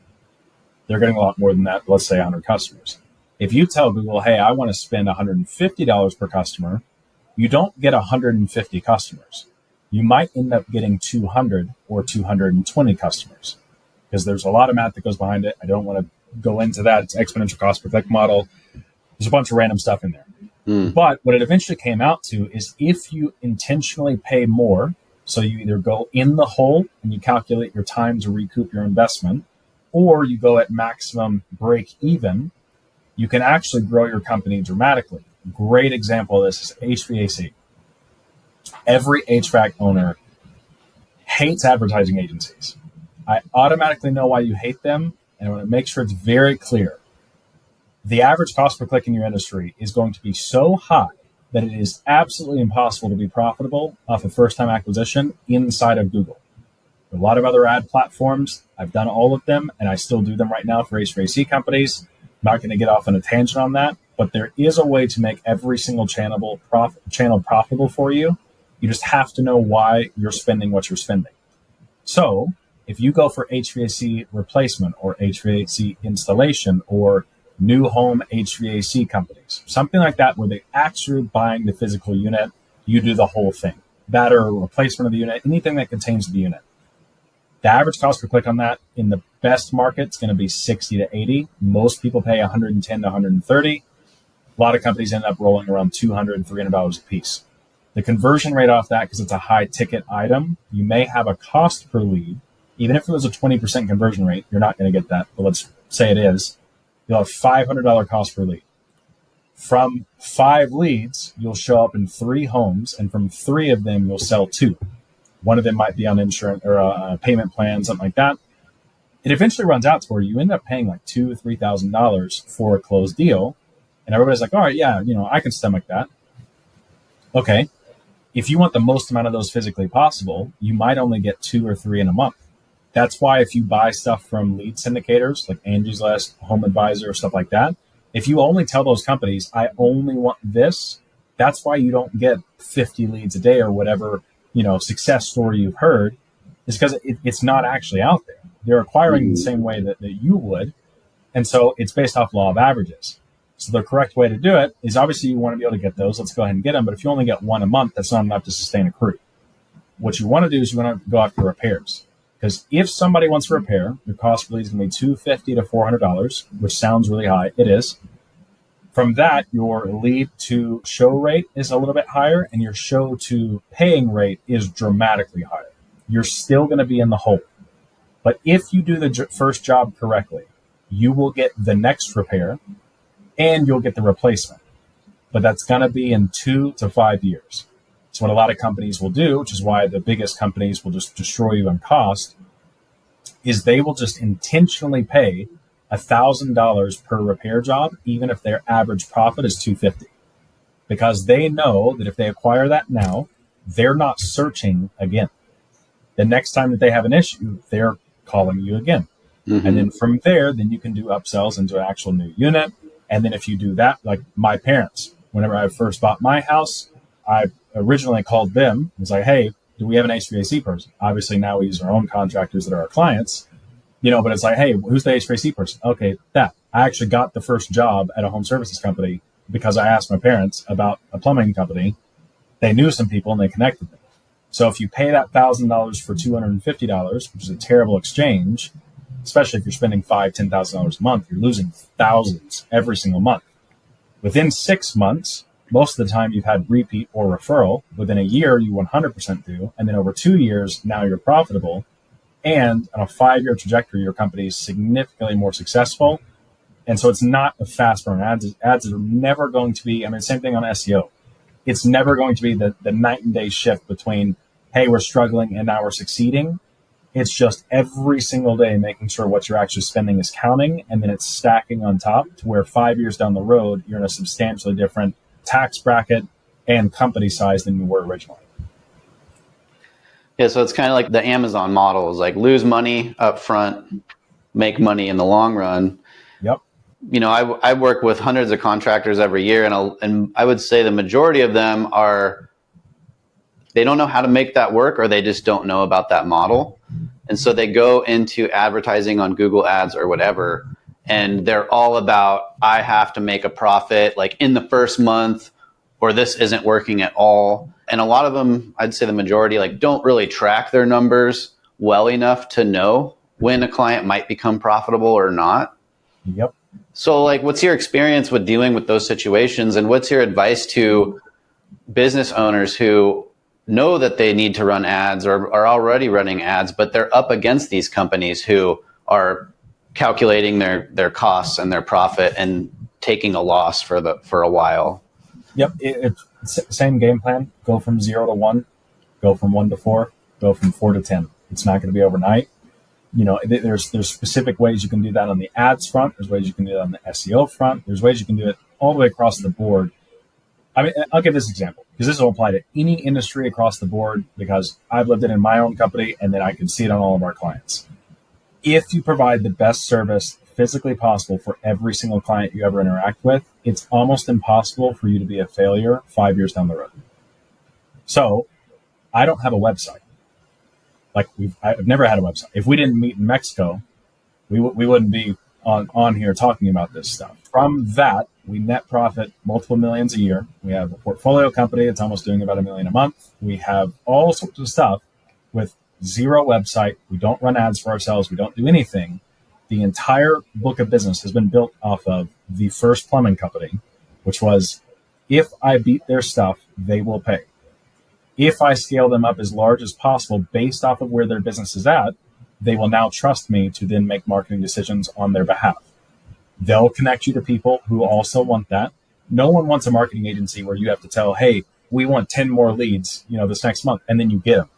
They're getting a lot more than that. Let's say 100 customers. If you tell Google, hey, I want to spend $150 per customer, you don't get 150 customers. You might end up getting 200 or 220 customers because there's a lot of math that goes behind it. I don't want to go into that. It's exponential cost per click model. There's a bunch of random stuff in there. But what it eventually came out to is if you intentionally pay more, so you either go in the hole and you calculate your time to recoup your investment, or you go at maximum break even, you can actually grow your company dramatically. Great example of this is HVAC. Every HVAC owner hates advertising agencies. I automatically know why you hate them, and I want to make sure it's very clear. The average cost per click in your industry is going to be so high that it is absolutely impossible to be profitable off of first-time acquisition inside of Google. There are a lot of other ad platforms. I've done all of them, and I still do them right now for HVAC companies. I'm not going to get off on a tangent on that, but there is a way to make every single channel profitable for you. You just have to know why you're spending what you're spending. So if you go for HVAC replacement or HVAC installation or new home HVAC companies, something like that, where they actually buying the physical unit, you do the whole thing. That or replacement of the unit, anything that contains the unit. The average cost per click on that in the best market is going to be 60 to 80. Most people pay 110 to 130. A lot of companies end up rolling around $200, $300 a piece. The conversion rate off that, because it's a high ticket item, you may have a cost per lead. Even if it was a 20% conversion rate, you're not going to get that, but let's say it is. You'll have $500 cost per lead. From 5 leads, you'll show up in 3 homes, and from 3 of them, you'll sell 2. One of them might be on insurance or a payment plan, something like that. It eventually runs out to where you end up paying like $2,000, $3,000 for a closed deal. And everybody's like, all right, yeah, I can stomach that. Okay. If you want the most amount of those physically possible, you might only get 2 or 3 in a month. That's why if you buy stuff from lead syndicators like Angie's List, Home Advisor, stuff like that, if you only tell those companies, I only want this, that's why you don't get 50 leads a day or whatever, success story you've heard, is because it's not actually out there. They're acquiring the same way that you would. And so it's based off law of averages. So the correct way to do it is, obviously you want to be able to get those. Let's go ahead and get them. But if you only get one a month, that's not enough to sustain a crew. What you want to do is you want to go after repairs. Because if somebody wants to repair, your cost per lead is going to be $250 to $400, which sounds really high. It is. From that, your lead to show rate is a little bit higher, and your show to paying rate is dramatically higher. You're still going to be in the hole. But if you do the first job correctly, you will get the next repair and you'll get the replacement. But that's going to be in 2 to 5 years. So what a lot of companies will do, which is why the biggest companies will just destroy you on cost, is they will just intentionally pay $1,000 per repair job, even if their average profit is $250, because they know that if they acquire that now, they're not searching again. The next time that they have an issue, they're calling you again. Mm-hmm. And then from there, then you can do upsells into an actual new unit. And then if you do that, like my parents, whenever I first bought my house, I originally called them. It was like, hey, do we have an HVAC person? Obviously now we use our own contractors that are our clients, but it's like, hey, who's the HVAC person? Okay, that. I actually got the first job at a home services company because I asked my parents about a plumbing company. They knew some people and they connected them. So if you pay that $1,000 for $250, which is a terrible exchange, especially if you're spending $5,000, $10,000 a month, you're losing thousands every single month. Within 6 months, most of the time you've had repeat or referral. Within a year, you 100% do. And then over 2 years, now you're profitable. And on a 5-year trajectory, your company is significantly more successful. And so it's not a fast burn. Ads are never going to be, same thing on SEO. It's never going to be the night and day shift between, hey, we're struggling and now we're succeeding. It's just every single day making sure what you're actually spending is counting, and then it's stacking on top to where 5 years down the road, you're in a substantially different tax bracket and company size than you were originally. Yeah, so it's kind of like the Amazon model is like lose money up front, make money in the long run. Yep. I work with hundreds of contractors every year, and I would say the majority of them they don't know how to make that work, or they just don't know about that model. And so they go into advertising on Google Ads or whatever, and they're all about, I have to make a profit like in the first month, or this isn't working at all. And a lot of them, I'd say the majority, like don't really track their numbers well enough to know when a client might become profitable or not. Yep. So like, what's your experience with dealing with those situations, and what's your advice to business owners who know that they need to run ads or are already running ads, but they're up against these companies who are calculating their costs and their profit and taking a loss for a while? Yep. It's same game plan. Go from 0 to 1, go from 1 to 4, go from 4 to 10. It's not going to be overnight. There's specific ways you can do that on the ads front. There's ways you can do that on the SEO front. There's ways you can do it all the way across the board. I'll give this example because this will apply to any industry across the board, because I've lived it in my own company and then I can see it on all of our clients. If you provide the best service physically possible for every single client you ever interact with, it's almost impossible for you to be a failure 5 years down the road. So I don't have a website. I've never had a website. If we didn't meet in Mexico, we wouldn't be on here talking about this stuff. From that, we net profit multiple millions a year. We have a portfolio company that's almost doing about $1 million a month. We have all sorts of stuff with zero website. We don't run ads for ourselves. We don't do anything. The entire book of business has been built off of the first plumbing company, which was, if I beat their stuff, they will pay. If I scale them up as large as possible based off of where their business is at, they will now trust me to then make marketing decisions on their behalf. They'll connect you to people who also want that. No one wants a marketing agency where you have to tell, hey, we want 10 more leads, this next month, and then you get them.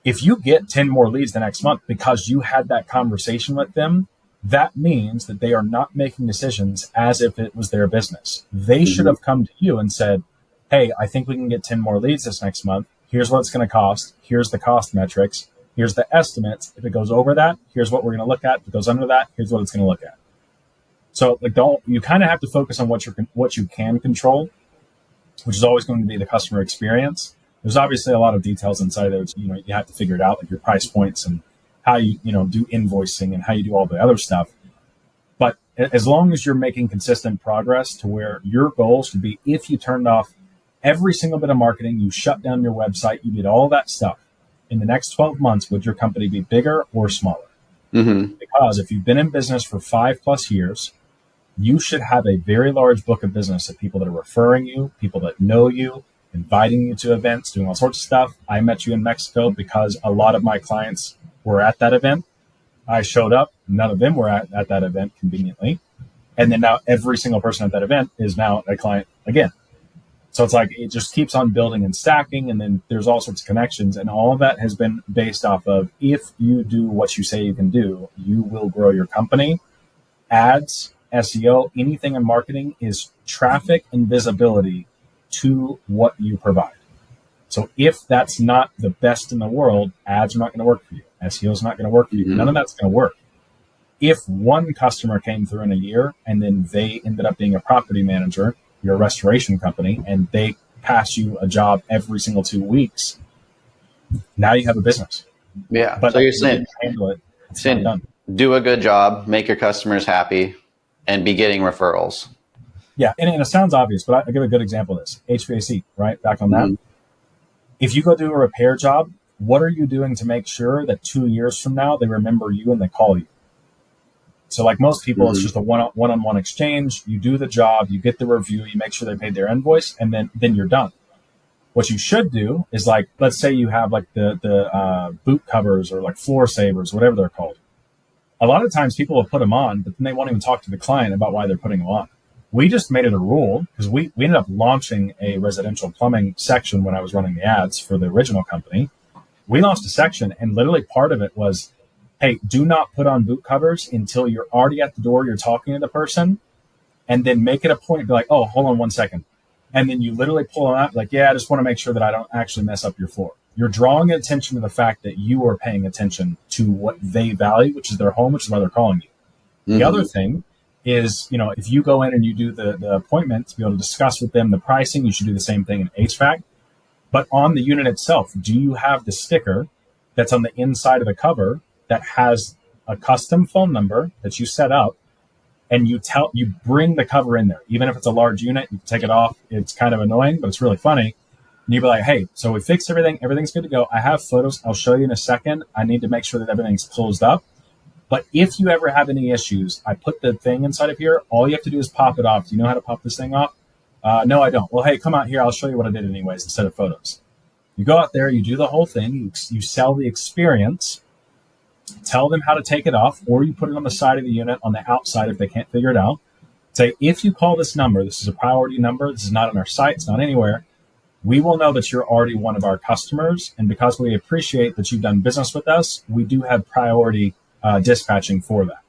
If you get 10 more leads the next month because you had that conversation with them, that means that they are not making decisions as if it was their business. They should have come to you and said, hey, I think we can get 10 more leads this next month. Here's what it's going to cost. Here's the cost metrics. Here's the estimates. If it goes over that, here's what we're going to look at. If it goes under that, here's what it's going to look at. So you kind of have to focus on what you can control, which is always going to be the customer experience. There's obviously a lot of details inside there. You have to figure it out, like your price points and how you do invoicing and how you do all the other stuff. But As long as you're making consistent progress to where your goal should be, if you turned off every single bit of marketing, you shut down your website, you did all that stuff, in the next 12 months, would your company be bigger or smaller? Mm-hmm. Because if you've been in business for 5+ years, you should have a very large book of business of people that are referring you, people that know you, inviting you to events, doing all sorts of stuff. I met you in Mexico because a lot of my clients were at that event. I showed up. None of them were at that event conveniently. And then now every single person at that event is now a client again. So it's like it just keeps on building and stacking. And then there's all sorts of connections. And all of that has been based off of, if you do what you say you can do, you will grow your company. Ads, SEO, anything in marketing is traffic and visibility to what you provide. So if that's not the best in the world, ads are not going to work for you. SEO is not going to work for you. None of that's going to work. If one customer came through in a year and then they ended up being a property manager, you're a restoration company, and they pass you a job every single 2 weeks, now you have a business. Yeah. But so you're saying, handle it. It's not done. do a good job, make your customers happy, and be getting referrals. Yeah, and it sounds obvious, but I'll give a good example of this. HVAC, right? Back on that. Mm-hmm. If you go do a repair job, what are you doing to make sure that 2 years from now they remember you and they call you? So like most people, it's just a one-on-one exchange. You do the job, you get the review, you make sure they paid their invoice, and then you're done. What you should do is, like, let's say you have like the boot covers or like floor savers, whatever they're called. A lot of times people will put them on, but then they won't even talk to the client about why they're putting them on. We just made it a rule because we ended up launching a residential plumbing section when I was running the ads for the original company. We launched a section, and literally part of it was, hey, do not put on boot covers until you're already at the door, you're talking to the person, and then make it a point to be like, oh, hold on 1 second. And then you literally pull them out like, yeah, I just want to make sure that I don't actually mess up your floor. You're drawing attention to the fact that you are paying attention to what they value, which is their home, which is why they're calling you. Mm-hmm. The other thing is, if you go in and you do the appointment to be able to discuss with them the pricing, you should do the same thing in HVAC. But on the unit itself, do you have the sticker that's on the inside of the cover that has a custom phone number that you set up, and you bring the cover in there? Even if it's a large unit, you can take it off. It's kind of annoying, but it's really funny. And you'd be like, hey, so we fixed everything. Everything's good to go. I have photos. I'll show you in a second. I need to make sure that everything's closed up. But if you ever have any issues, I put the thing inside of here. All you have to do is pop it off. Do you know how to pop this thing off? No, I don't. Well, hey, come out here. I'll show you what I did anyways instead of photos. You go out there, you do the whole thing. You sell the experience. Tell them how to take it off, or you put it on the side of the unit on the outside if they can't figure it out. Say, if you call this number, this is a priority number. This is not on our site. It's not anywhere. We will know that you're already one of our customers. And because we appreciate that you've done business with us, we do have priority dispatching for that.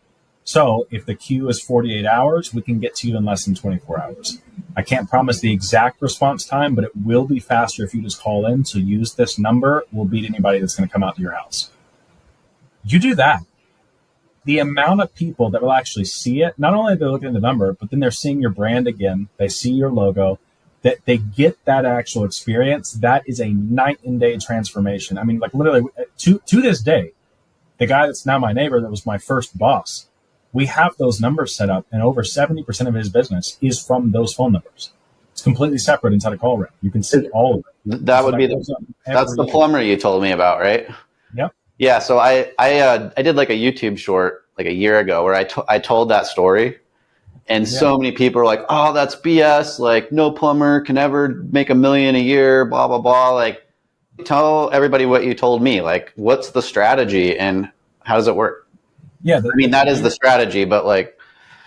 So if the queue is 48 hours, we can get to you in less than 24 hours. I can't promise the exact response time, but it will be faster if you just call in. So use this number. We'll beat anybody that's going to come out to your house. You do that. The amount of people that will actually see it, not only are they looking at the number, but then they're seeing your brand again. They see your logo, that they get that actual experience. That is a night and day transformation. I mean, like literally to this day, the guy that's now my neighbor, that was my first boss, we have those numbers set up, and over 70% of his business is from those phone numbers. It's completely separate inside a call rep. You can see all of it. That would be that's the plumber you told me about, right? Yep. Yeah. So I did like a YouTube short like a year ago where I told that story, and so many people are like, oh, that's BS. Like, no plumber can ever make $1 million a year, blah, blah, blah. Like, tell everybody what you told me. Like, what's the strategy and how does it work? Yeah. I mean, that is the strategy, but like.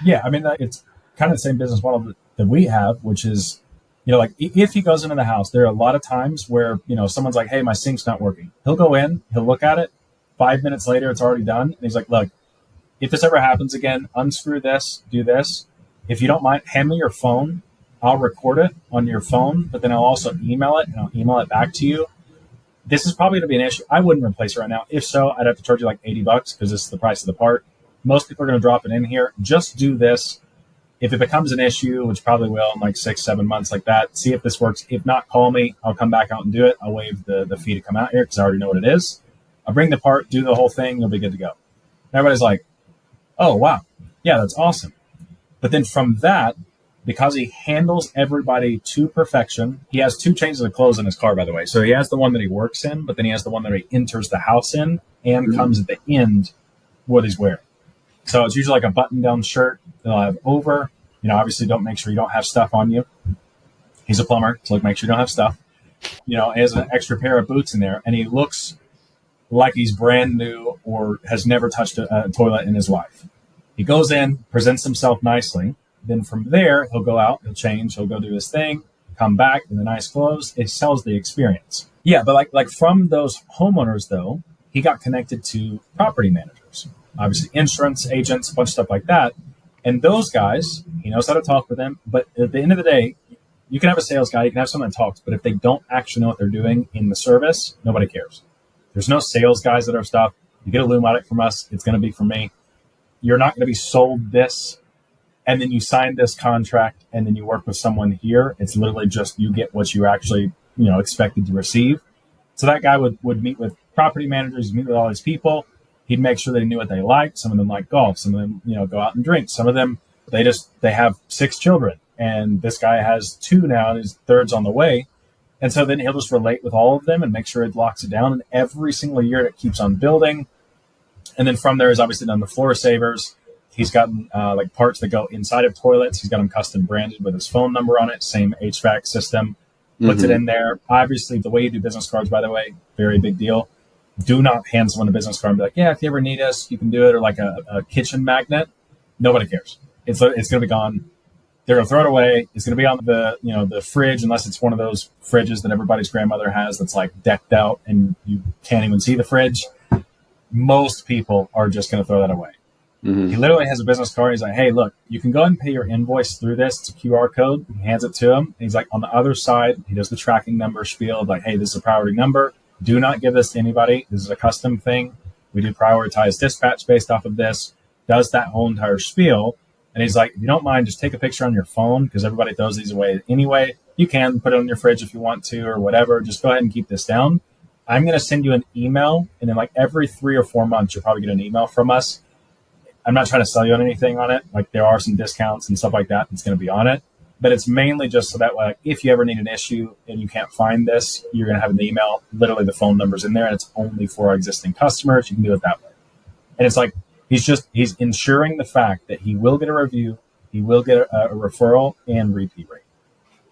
Yeah. I mean, it's kind of the same business model that we have, which is, like if he goes into the house, there are a lot of times where, someone's like, hey, my sink's not working. He'll go in, he'll look at it. 5 minutes later, it's already done. And he's like, look, if this ever happens again, unscrew this, do this. If you don't mind, hand me your phone. I'll record it on your phone, but then I'll also email it, and I'll email it back to you. This is probably going to be an issue. I wouldn't replace it right now. If so, I'd have to charge you like $80 because this is the price of the part. Most people are going to drop it in here. Just do this. If it becomes an issue, which probably will in like 6-7 months like that, see if this works. If not, call me. I'll come back out and do it. I'll waive the fee to come out here because I already know what it is. I'll bring the part, do the whole thing. You'll be good to go. And everybody's like, oh, wow. Yeah, that's awesome. But then from that, because he handles everybody to perfection, he has 2 changes of clothes in his car, by the way. So he has the one that he works in, but then he has the one that he enters the house in and comes at the end what he's wearing. So it's usually like a button-down shirt they'll have over. Obviously don't make sure you don't have stuff on you. He's a plumber, so make sure you don't have stuff. He has an extra pair of boots in there, and he looks like he's brand new or has never touched a toilet in his life. He goes in, presents himself nicely. Then from there, he'll go out, he'll change, he'll go do his thing, come back in the nice clothes. It sells the experience. Yeah, but like from those homeowners, though, he got connected to property managers, obviously insurance agents, a bunch of stuff like that. And those guys, he knows how to talk with them. But at the end of the day, you can have a sales guy, you can have someone that talks, but if they don't actually know what they're doing in the service, nobody cares. There's no sales guys that are stuff. You get a loom audit from us, it's going to be from me. You're not going to be sold this, and then you sign this contract, and then you work with someone here. It's literally just you get what you actually, expected to receive. So that guy would meet with property managers, meet with all these people. He'd make sure they knew what they liked. Some of them like golf. Some of them, go out and drink. Some of them, they have 6 children, and this guy has 2 now, and his third's on the way. And so then he'll just relate with all of them and make sure it locks it down. And every single year it keeps on building. And then from there, he's obviously done the floor savers. He's gotten like parts that go inside of toilets. He's got them custom branded with his phone number on it. Same HVAC system. Puts it in there. Obviously, the way you do business cards, by the way, very big deal. Do not hand someone a business card and be like, yeah, if you ever need us, you can do it. Or like a kitchen magnet. Nobody cares. It's going to be gone. They're going to throw it away. It's going to be on the fridge, unless it's one of those fridges that everybody's grandmother has that's like decked out and you can't even see the fridge. Most people are just going to throw that away. Mm-hmm. He literally has a business card. He's like, hey, look, you can go ahead and pay your invoice through this. It's a QR code. He hands it to him. And he's like, on the other side, he does the tracking number spiel. Like, hey, this is a priority number. Do not give this to anybody. This is a custom thing. We do prioritize dispatch based off of this. Does that whole entire spiel. And he's like, if you don't mind, just take a picture on your phone because everybody throws these away anyway. You can put it on your fridge if you want to or whatever. Just go ahead and keep this down. I'm going to send you an email. And then like every 3 or 4 months, you'll probably get an email from us. I'm not trying to sell you on anything on it. Like there are some discounts and stuff like that that's going to be on it. But it's mainly just so that like, if you ever need an issue and you can't find this, you're going to have an email. Literally the phone number's in there and it's only for our existing customers. You can do it that way. And it's like, he's ensuring the fact that he will get a review, he will get a referral and repeat rate.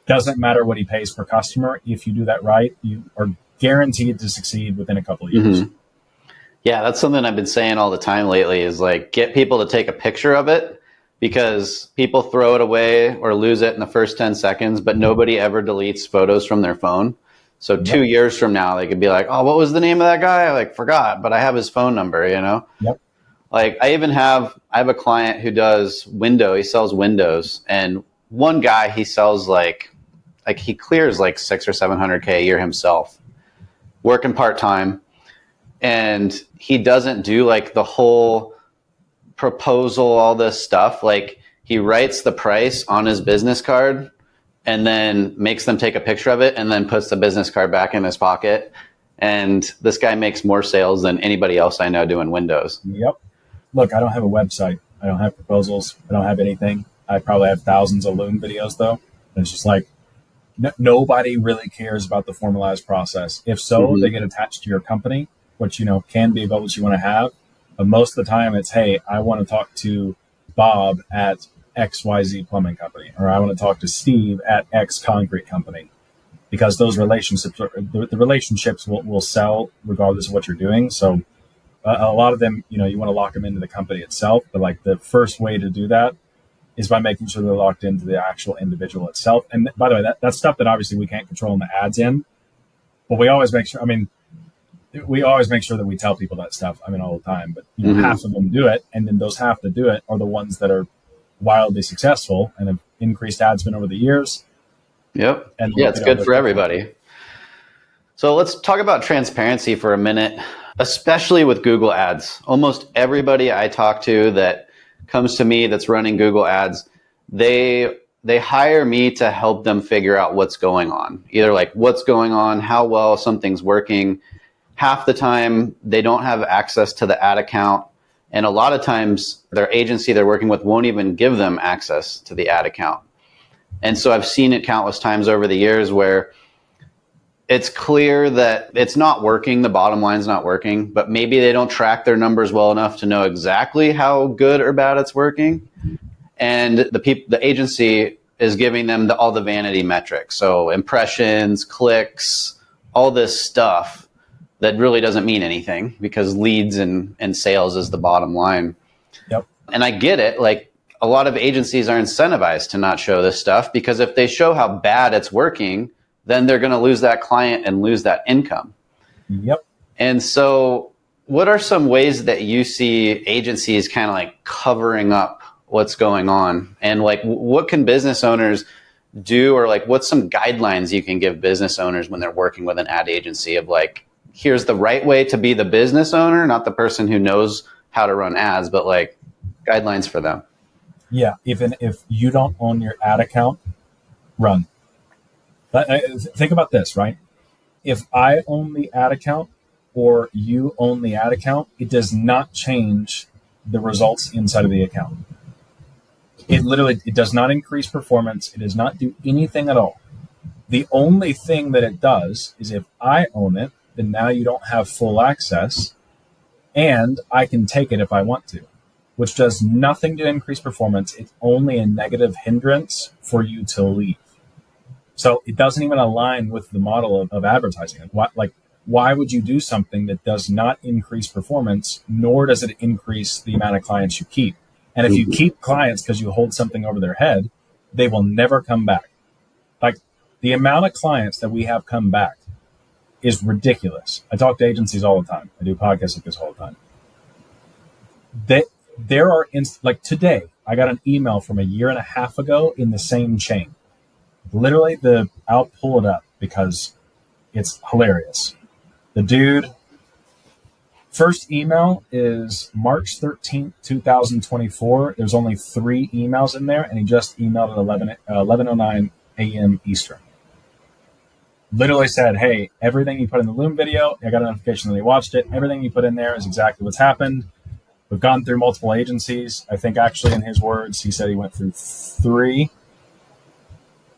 Doesn't matter what he pays per customer. If you do that right, you are guaranteed to succeed within a couple of years. Mm-hmm. Yeah, that's something I've been saying all the time lately is like get people to take a picture of it because people throw it away or lose it in the first 10 seconds, but nobody ever deletes photos from their phone. So 2 years from now, they could be like, oh, what was the name of that guy? I like forgot, but I have his phone number, Yep. Like I have a client who does he sells windows, and one guy he sells like he clears like 600 or 700K a year himself, working part-time. And he doesn't do like the whole proposal, all this stuff. Like he writes the price on his business card and then makes them take a picture of it and then puts the business card back in his pocket. And this guy makes more sales than anybody else I know doing windows. Yep. Look, I don't have a website. I don't have proposals. I don't have anything. I probably have thousands of Loom videos though. And it's just like, nobody really cares about the formalized process. If so, they get attached to your company, which, can be a goal that you want to have. But most of the time it's, hey, I want to talk to Bob at XYZ Plumbing Company, or I want to talk to Steve at X Concrete Company, because those relationships, the relationships will sell regardless of what you're doing. So a lot of them, you want to lock them into the company itself. But like the first way to do that is by making sure they're locked into the actual individual itself. And by the way, that's stuff that obviously we can't control in the ads in, but we always make sure, that we tell people that stuff. All the time, but half of them do it. And then those half that do it are the ones that are wildly successful and have increased ad spend over the years. Yep. And yeah, it's good for everybody. So let's talk about transparency for a minute, especially with Google ads. Almost everybody I talk to that comes to me that's running Google ads, they hire me to help them figure out what's going on. Either like what's going on, how well something's working. Half the time they don't have access to the ad account And a lot of times their agency they're working with won't even give them access to the ad account. And so I've seen it countless times over the years where it's clear that it's not working, the bottom line's not working, but maybe they don't track their numbers well enough to know exactly how good or bad it's working. And the agency is giving them all the vanity metrics. So impressions, clicks, all this stuff that really doesn't mean anything because leads and sales is the bottom line. Yep. And I get it. Like a lot of agencies are incentivized to not show this stuff because if they show how bad it's working, then they're going to lose that client and lose that income. Yep. And so what are some ways that you see agencies kind of like covering up what's going on? And like, what can business owners do? Or like, what's some guidelines you can give business owners when they're working with an ad agency of like, here's the right way to be the business owner, not the person who knows how to run ads, but like guidelines for them. Yeah. Even if you don't own your ad account, run. But think about this, right? If I own the ad account or you own the ad account, it does not change the results inside of the account. It does not increase performance. It does not do anything at all. The only thing that it does is if I own it, then now you don't have full access and I can take it if I want to, which does nothing to increase performance. It's only a negative hindrance for you to leave. So it doesn't even align with the model of advertising. Why would you do something that does not increase performance, nor does it increase the amount of clients you keep? And if you keep clients because you hold something over their head, they will never come back. Like the amount of clients that we have come back is ridiculous. I talk to agencies all the time. I do podcasts like this all the time. There are, like today, I got an email from a year and a half ago in the same chain. Literally, I'll pull it up because it's hilarious. The dude, first email is March 13th, 2024. There's only 3 emails in there, and he just emailed at 11:09 a.m. Eastern. Literally said, hey, everything you put in the Loom video, I got a notification that he watched it. Everything you put in there is exactly what's happened. We've gone through multiple agencies. I think actually in his words, he said he went through 3.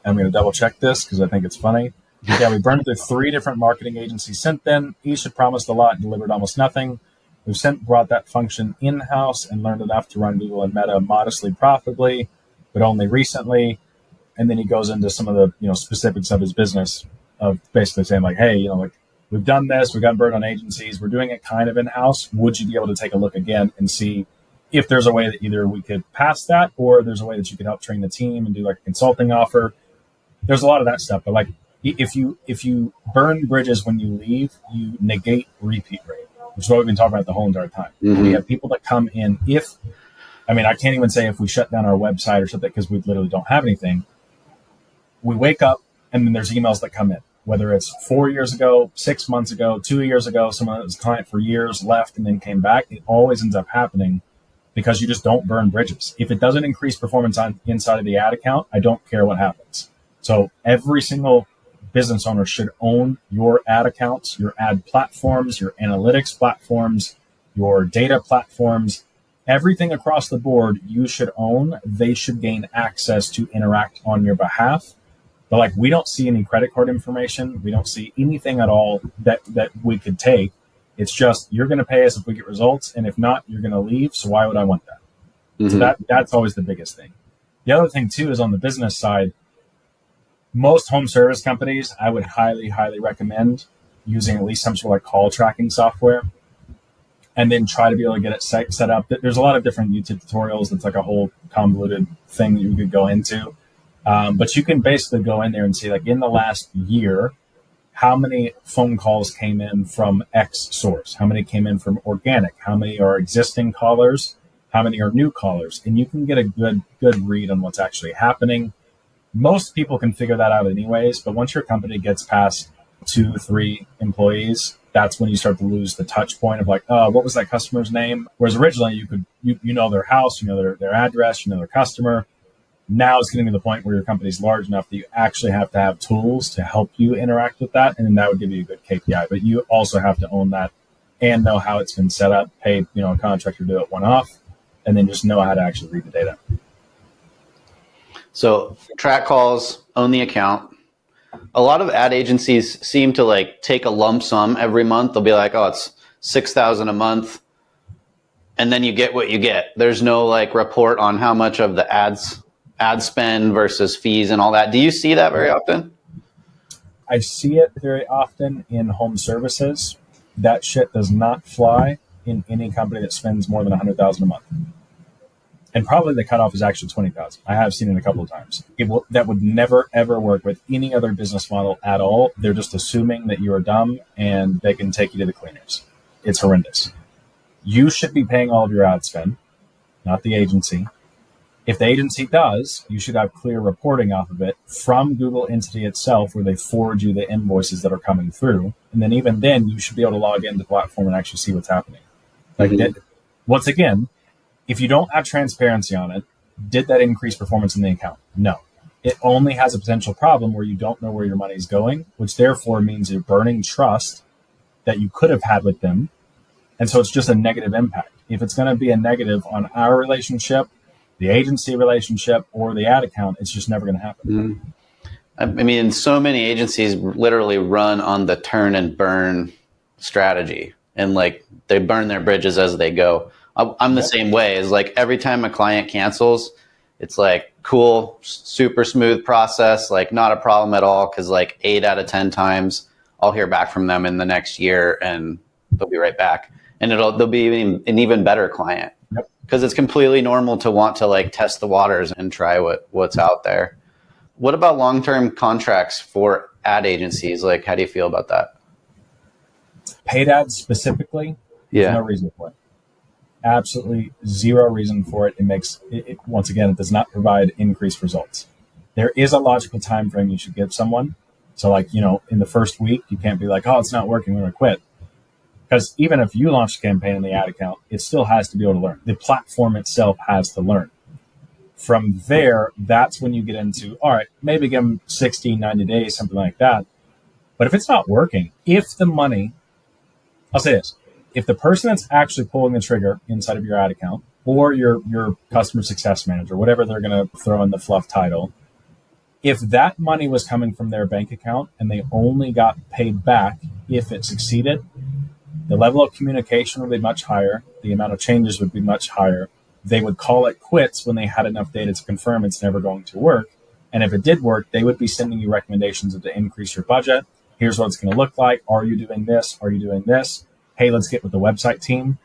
I'm going to double check this because I think it's funny. Yeah, we burned through 3 different marketing agencies since then. Each had promised a lot and delivered almost nothing. We've since brought that function in-house and learned enough to run Google and Meta modestly profitably, but only recently. And then he goes into some of the specifics of his business of basically saying like, hey, like we've done this, we've got burned on agencies, we're doing it kind of in-house. Would you be able to take a look again and see if there's a way that either we could pass that or there's a way that you could help train the team and do like a consulting offer? There's a lot of that stuff, but like if you burn bridges when you leave, you negate repeat rate, which is what we've been talking about the whole entire time. Mm-hmm. We have people that come in. I can't even say if we shut down our website or something because we literally don't have anything. We wake up and then there's emails that come in, whether it's 4 years ago, 6 months ago, 2 years ago, someone that was a client for years left and then came back. It always ends up happening because you just don't burn bridges. If it doesn't increase performance inside of the ad account, I don't care what happens. So every single business owner should own your ad accounts, your ad platforms, your analytics platforms, your data platforms, everything across the board you should own. They should gain access to interact on your behalf. But like, we don't see any credit card information. We don't see anything at all that we could take. It's just, you're going to pay us if we get results. And if not, you're going to leave. So why would I want that? Mm-hmm. So that's always the biggest thing. The other thing too, is on the business side, most home service companies, I would highly, highly recommend using at least some sort of like call tracking software and then try to be able to get it set up. There's a lot of different YouTube tutorials. That's like a whole convoluted thing that you could go into. But you can basically go in there and see, like, in the last year, how many phone calls came in from X source? How many came in from organic? How many are existing callers? How many are new callers? And you can get a good read on what's actually happening. Most people can figure that out anyways, but once your company gets past 2-3 employees, that's when you start to lose the touch point of like, oh, what was that customer's name? Whereas originally you know their house, you know their address, you know their customer. Now it's getting to the point where your company's large enough that you actually have to have tools to help you interact with that, and then that would give you a good KPI. But you also have to own that and know how it's been set up, pay, a contractor to do it one-off, and then just know how to actually read the data. So track calls, own the account. A lot of ad agencies seem to like take a lump sum every month. They'll be like, oh, it's $6,000 a month. And then you get what you get. There's no like report on how much of the ad spend versus fees and all that. Do you see that very often? I see it very often in home services. That shit does not fly in any company that spends more than $100,000 a month. And probably the cutoff is actually $20,000. I have seen it a couple of times. That would never, ever work with any other business model at all. They're just assuming that you are dumb and they can take you to the cleaners. It's horrendous. You should be paying all of your ad spend, not the agency. If the agency does, you should have clear reporting off of it from Google entity itself where they forward you the invoices that are coming through. And then even then, you should be able to log into the platform and actually see what's happening. Once again, if you don't have transparency on it, did that increase performance in the account? No. It only has a potential problem where you don't know where your money is going, which therefore means you're burning trust that you could have had with them. And so it's just a negative impact. If it's going to be a negative on our relationship, the agency relationship, or the ad account, it's just never going to happen. I mean, so many agencies literally run on the turn and burn strategy, and like they burn their bridges as they go. I'm the same way. Is like every time a client cancels, it's like cool, super smooth process, like not a problem at all. Cause like 8 out of 10 times I'll hear back from them in the next year and they'll be right back. And they'll be an even better client. Yep. Cause it's completely normal to want to like test the waters and try what's out there. What about long-term contracts for ad agencies? Like, how do you feel about that? Paid ads specifically, there's no reason for it. Absolutely zero reason for it. It makes it once again, it does not provide increased results. There is a logical time frame you should give someone. So like, in the first week, you can't be like, oh, it's not working, we're going to quit. Because even if you launch a campaign in the ad account, it still has to be able to learn. The platform itself has to learn. From there, that's when you get into, all right, maybe give them 60, 90 days, something like that. But if it's not working, I'll say this, if the person that's actually pulling the trigger inside of your ad account or your customer success manager, whatever they're going to throw in the fluff title, if that money was coming from their bank account and they only got paid back if it succeeded, the level of communication would be much higher. The amount of changes would be much higher. They would call it quits when they had enough data to confirm it's never going to work. And if it did work, they would be sending you recommendations to increase your budget. Here's what it's going to look like. Are you doing this? Are you doing this? Hey, let's get with the website team.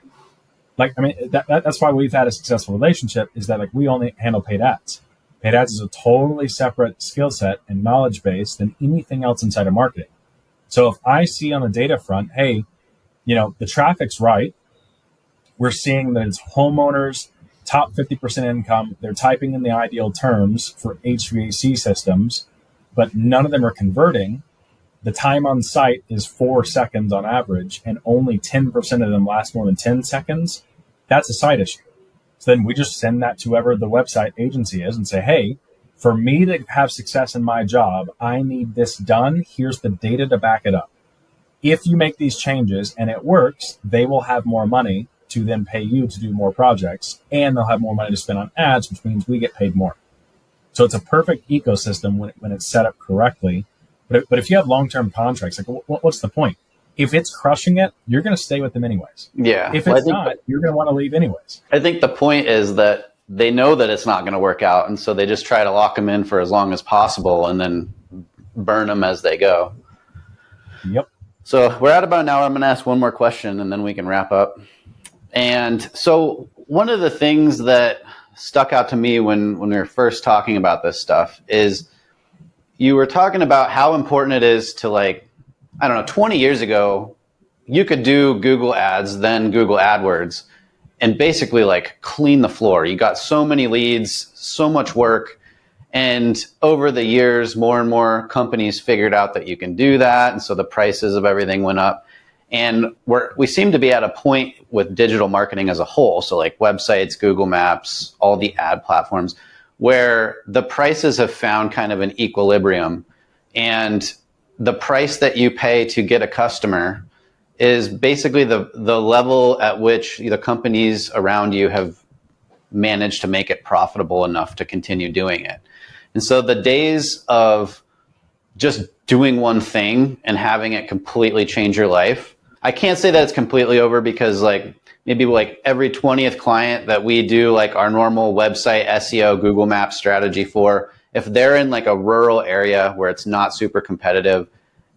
That's why we've had a successful relationship, is that like we only handle paid ads. Paid ads is a totally separate skill set and knowledge base than anything else inside of marketing. So if I see on the data front, hey, the traffic's right. We're seeing that it's homeowners, top 50% income. They're typing in the ideal terms for HVAC systems, but none of them are converting. The time on site is 4 seconds on average, and only 10% of them last more than 10 seconds. That's a side issue. So then we just send that to whoever the website agency is and say, hey, for me to have success in my job, I need this done. Here's the data to back it up. If you make these changes and it works, they will have more money to then pay you to do more projects, and they'll have more money to spend on ads, which means we get paid more. So it's a perfect ecosystem when it's set up correctly. But if you have long-term contracts, like what's the point? If it's crushing it, you're going to stay with them anyways. Yeah. If it's not, you're going to want to leave anyways. I think the point is that they know that it's not going to work out, and so they just try to lock them in for as long as possible and then burn them as they go. Yep. So we're at about an hour. I'm going to ask one more question, and then we can wrap up. And so one of the things that stuck out to me when we were first talking about this stuff is you were talking about how important it is to, like, I don't know, 20 years ago, you could do Google ads, then Google AdWords, and basically like clean the floor. You got so many leads, so much work. And over the years, more and more companies figured out that you can do that. And so the prices of everything went up. And we seem to be at a point with digital marketing as a whole, so like websites, Google Maps, all the ad platforms, where the prices have found kind of an equilibrium. And the price that you pay to get a customer is basically the level at which the companies around you have managed to make it profitable enough to continue doing it. And so the days of just doing one thing and having it completely change your life, I can't say that it's completely over, because like maybe like every 20th client that we do like our normal website SEO Google Maps strategy for, if they're in like a rural area where it's not super competitive,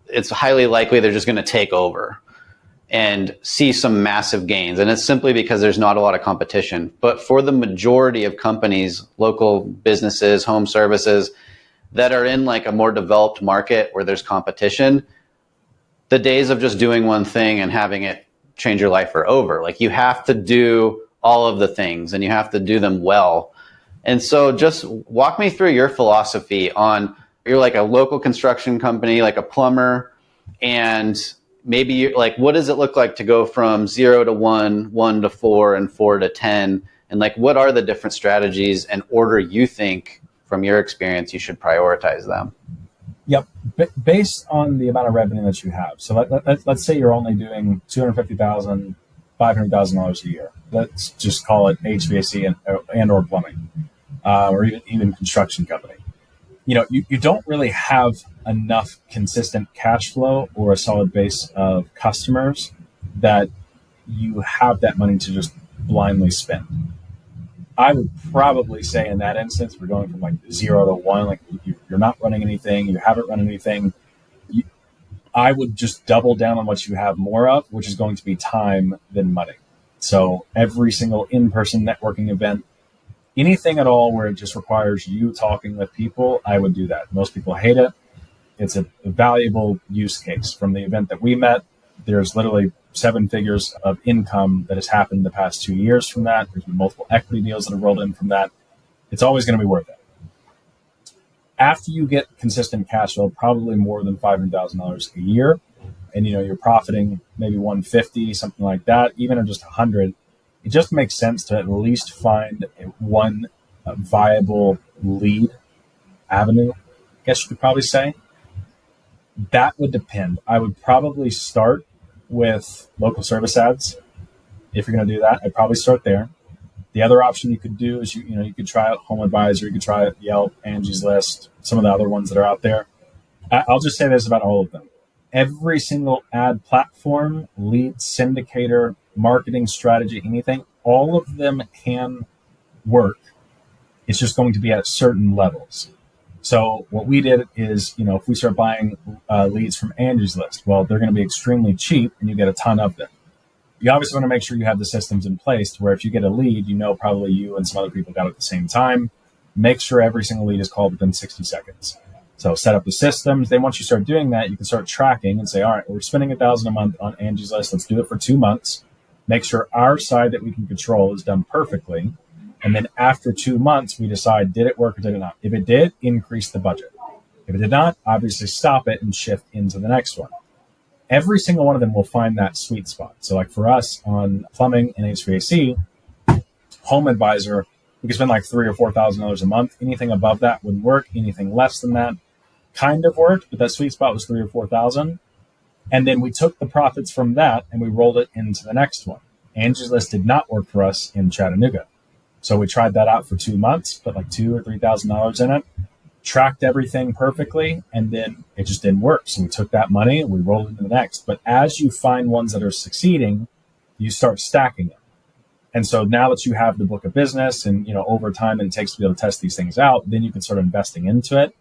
it's highly likely they're just going to take over and see some massive gains. And it's simply because there's not a lot of competition. But for the majority of companies, local businesses, home services that are in like a more developed market where there's competition, the days of just doing one thing and having it change your life are over. Like, you have to do all of the things and you have to do them well. And so just walk me through your philosophy on, you're like a local construction company, like a plumber, and maybe you're like, what does it look like to go from 0 to 1, 1 to 4, and 4 to 10? And like, what are the different strategies and order you think from your experience you should prioritize them? Yep. Based on the amount of revenue that you have. So let's say you're only doing $250,000, $500,000 a year. Let's just call it HVAC and or plumbing, or even construction company. You don't really have enough consistent cash flow or a solid base of customers that you have that money to just blindly spend. I would probably say in that instance, we're going from like 0 to 1, like you're not running anything, you haven't run anything. I would just double down on what you have more of, which is going to be time than money. So every single in-person networking event, anything at all where it just requires you talking with people, I would do that. Most people hate it. It's a valuable use case. From the event that we met, there's literally 7 figures of income that has happened the past 2 years from that. There's been multiple equity deals that have rolled in from that. It's always going to be worth it. After you get consistent cash flow, probably more than $500,000 a year, and you're profiting maybe 150, something like that, even at just 100, it just makes sense to at least find one viable lead avenue, I guess you could probably say. That would depend. I would probably start with local service ads. If you're going to do that, I'd probably start there. The other option you could do is you could try out Home Advisor, you could try out Yelp, Angie's List, some of the other ones that are out there. I'll just say this about all of them. Every single ad platform, lead syndicator, marketing strategy, anything, all of them can work. It's just going to be at certain levels. So what we did is, if we start buying leads from Angie's List, well, they're going to be extremely cheap and you get a ton of them. You obviously want to make sure you have the systems in place to where if you get a lead, probably you and some other people got it at the same time. Make sure every single lead is called within 60 seconds. So set up the systems. Then once you start doing that, you can start tracking and say, all right, we're spending $1,000 a month on Angie's List. Let's do it for 2 months. Make sure our side that we can control is done perfectly. And then after 2 months, we decide, did it work or did it not? If it did, increase the budget. If it did not, obviously stop it and shift into the next one. Every single one of them will find that sweet spot. So like for us on plumbing and HVAC, Home Advisor, we could spend like $3,000 or $4,000 a month. Anything above that wouldn't work. Anything less than that kind of worked, but that sweet spot was $3,000 or $4,000. And then we took the profits from that and we rolled it into the next one. Angie's List did not work for us in Chattanooga. So we tried that out for 2 months, put like $2,000 or $3,000 in it, tracked everything perfectly, and then it just didn't work. So we took that money and we rolled it into the next. But as you find ones that are succeeding, you start stacking them. And so now that you have the book of business and, over time it takes to be able to test these things out, then you can start investing into it.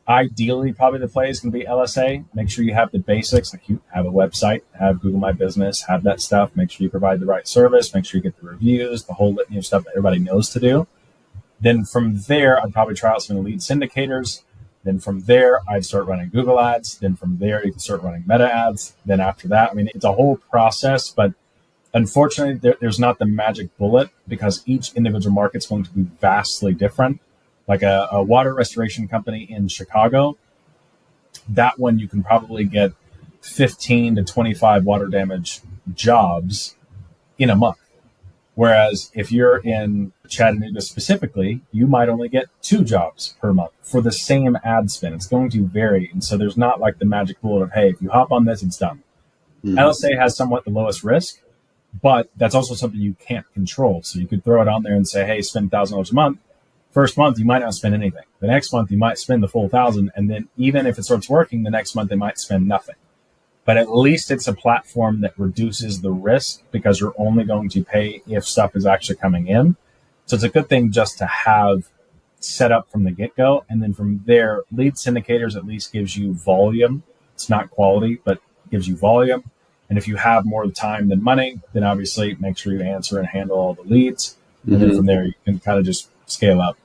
Ideally, probably the play is going to be LSA. Make sure you have the basics, like you have a website, have Google My Business, have that stuff. Make sure you provide the right service. Make sure you get the reviews, the whole litany of stuff that everybody knows to do. Then from there, I'd probably try out some lead syndicators. Then from there, I'd start running Google ads. Then from there, you can start running meta ads. Then after that, it's a whole process, but unfortunately, there's not the magic bullet because each individual market's going to be vastly different. Like a water restoration company in Chicago, that one you can probably get 15 to 25 water damage jobs in a month. Whereas if you're in Chattanooga specifically, you might only get 2 jobs per month for the same ad spend. It's going to vary. And so there's not like the magic bullet of, hey, if you hop on this, it's done. LSA has somewhat the lowest risk, but that's also something you can't control. So you could throw it on there and say, hey, spend $1,000 a month. First month, you might not spend anything. The next month, you might spend the full 1,000. And then even if it starts working, the next month, they might spend nothing. But at least it's a platform that reduces the risk because you're only going to pay if stuff is actually coming in. So it's a good thing just to have set up from the get-go. And then from there, lead syndicators at least gives you volume. It's not quality, but gives you volume. And if you have more time than money, then obviously make sure you answer and handle all the leads. And then from there, you can kind of just scale up.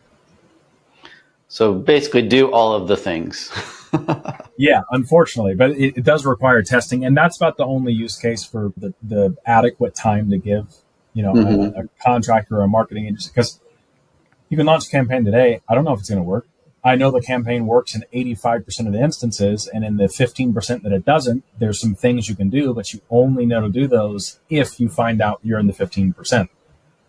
So basically do all of the things. Yeah, unfortunately, but it does require testing. And that's about the only use case for the adequate time to give, a contractor or a marketing agency. Because you can launch a campaign today. I don't know if it's going to work. I know the campaign works in 85% of the instances, and in the 15% that it doesn't, there's some things you can do, but you only know to do those if you find out you're in the 15%.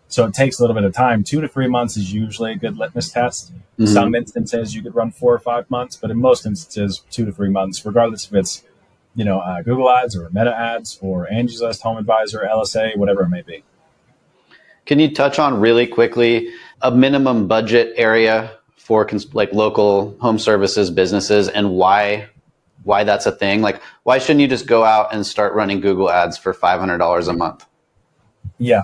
So it takes a little bit of time. 2 to 3 months is usually a good litmus test. Some instances you could run 4 or 5 months, but in most instances, 2 to 3 months, regardless if it's, Google ads or Meta ads or Angie's List, Home Advisor, LSA, whatever it may be. Can you touch on really quickly a minimum budget area for like local home services businesses and why that's a thing? Like, why shouldn't you just go out and start running Google ads for $500 a month? Yeah.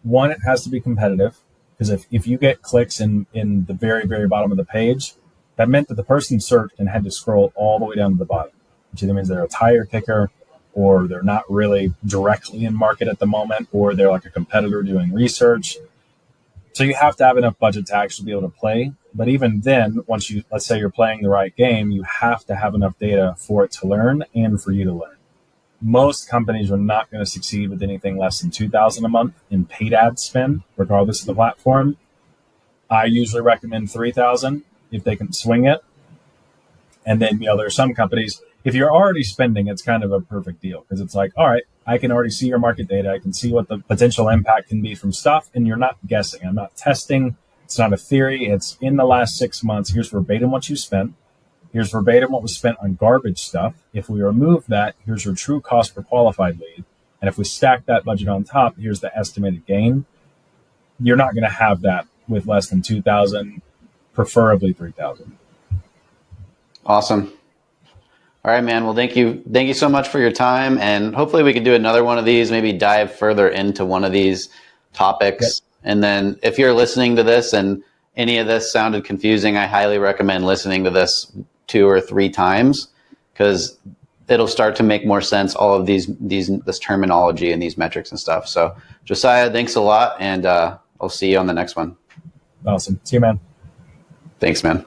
One, it has to be competitive, because if you get clicks in the very, very bottom of the page, that meant that the person searched and had to scroll all the way down to the bottom, which either means they're a tire kicker, or they're not really directly in market at the moment, or they're like a competitor doing research. So you have to have enough budget to actually be able to play. But even then, let's say you're playing the right game, you have to have enough data for it to learn and for you to learn. Most companies are not going to succeed with anything less than $2,000 a month in paid ad spend, regardless of the platform. I usually recommend $3,000 if they can swing it. And then, there are some companies, if you're already spending, it's kind of a perfect deal, because it's like, all right, I can already see your market data. I can see what the potential impact can be from stuff. And you're not guessing. I'm not testing. It's not a theory. It's in the last 6 months. Here's verbatim what you spent. Here's verbatim what was spent on garbage stuff. If we remove that, here's your true cost per qualified lead. And if we stack that budget on top, here's the estimated gain. You're not going to have that with less than $2,000, preferably $3,000. Awesome. All right, man. Well, thank you. Thank you so much for your time. And hopefully we can do another one of these, maybe dive further into one of these topics. Yep. And then if you're listening to this and any of this sounded confusing, I highly recommend listening to this 2 or 3 times, because it'll start to make more sense, all of this terminology and these metrics and stuff. So Josiah, thanks a lot. And I'll see you on the next one. Awesome. See you, man. Thanks, man.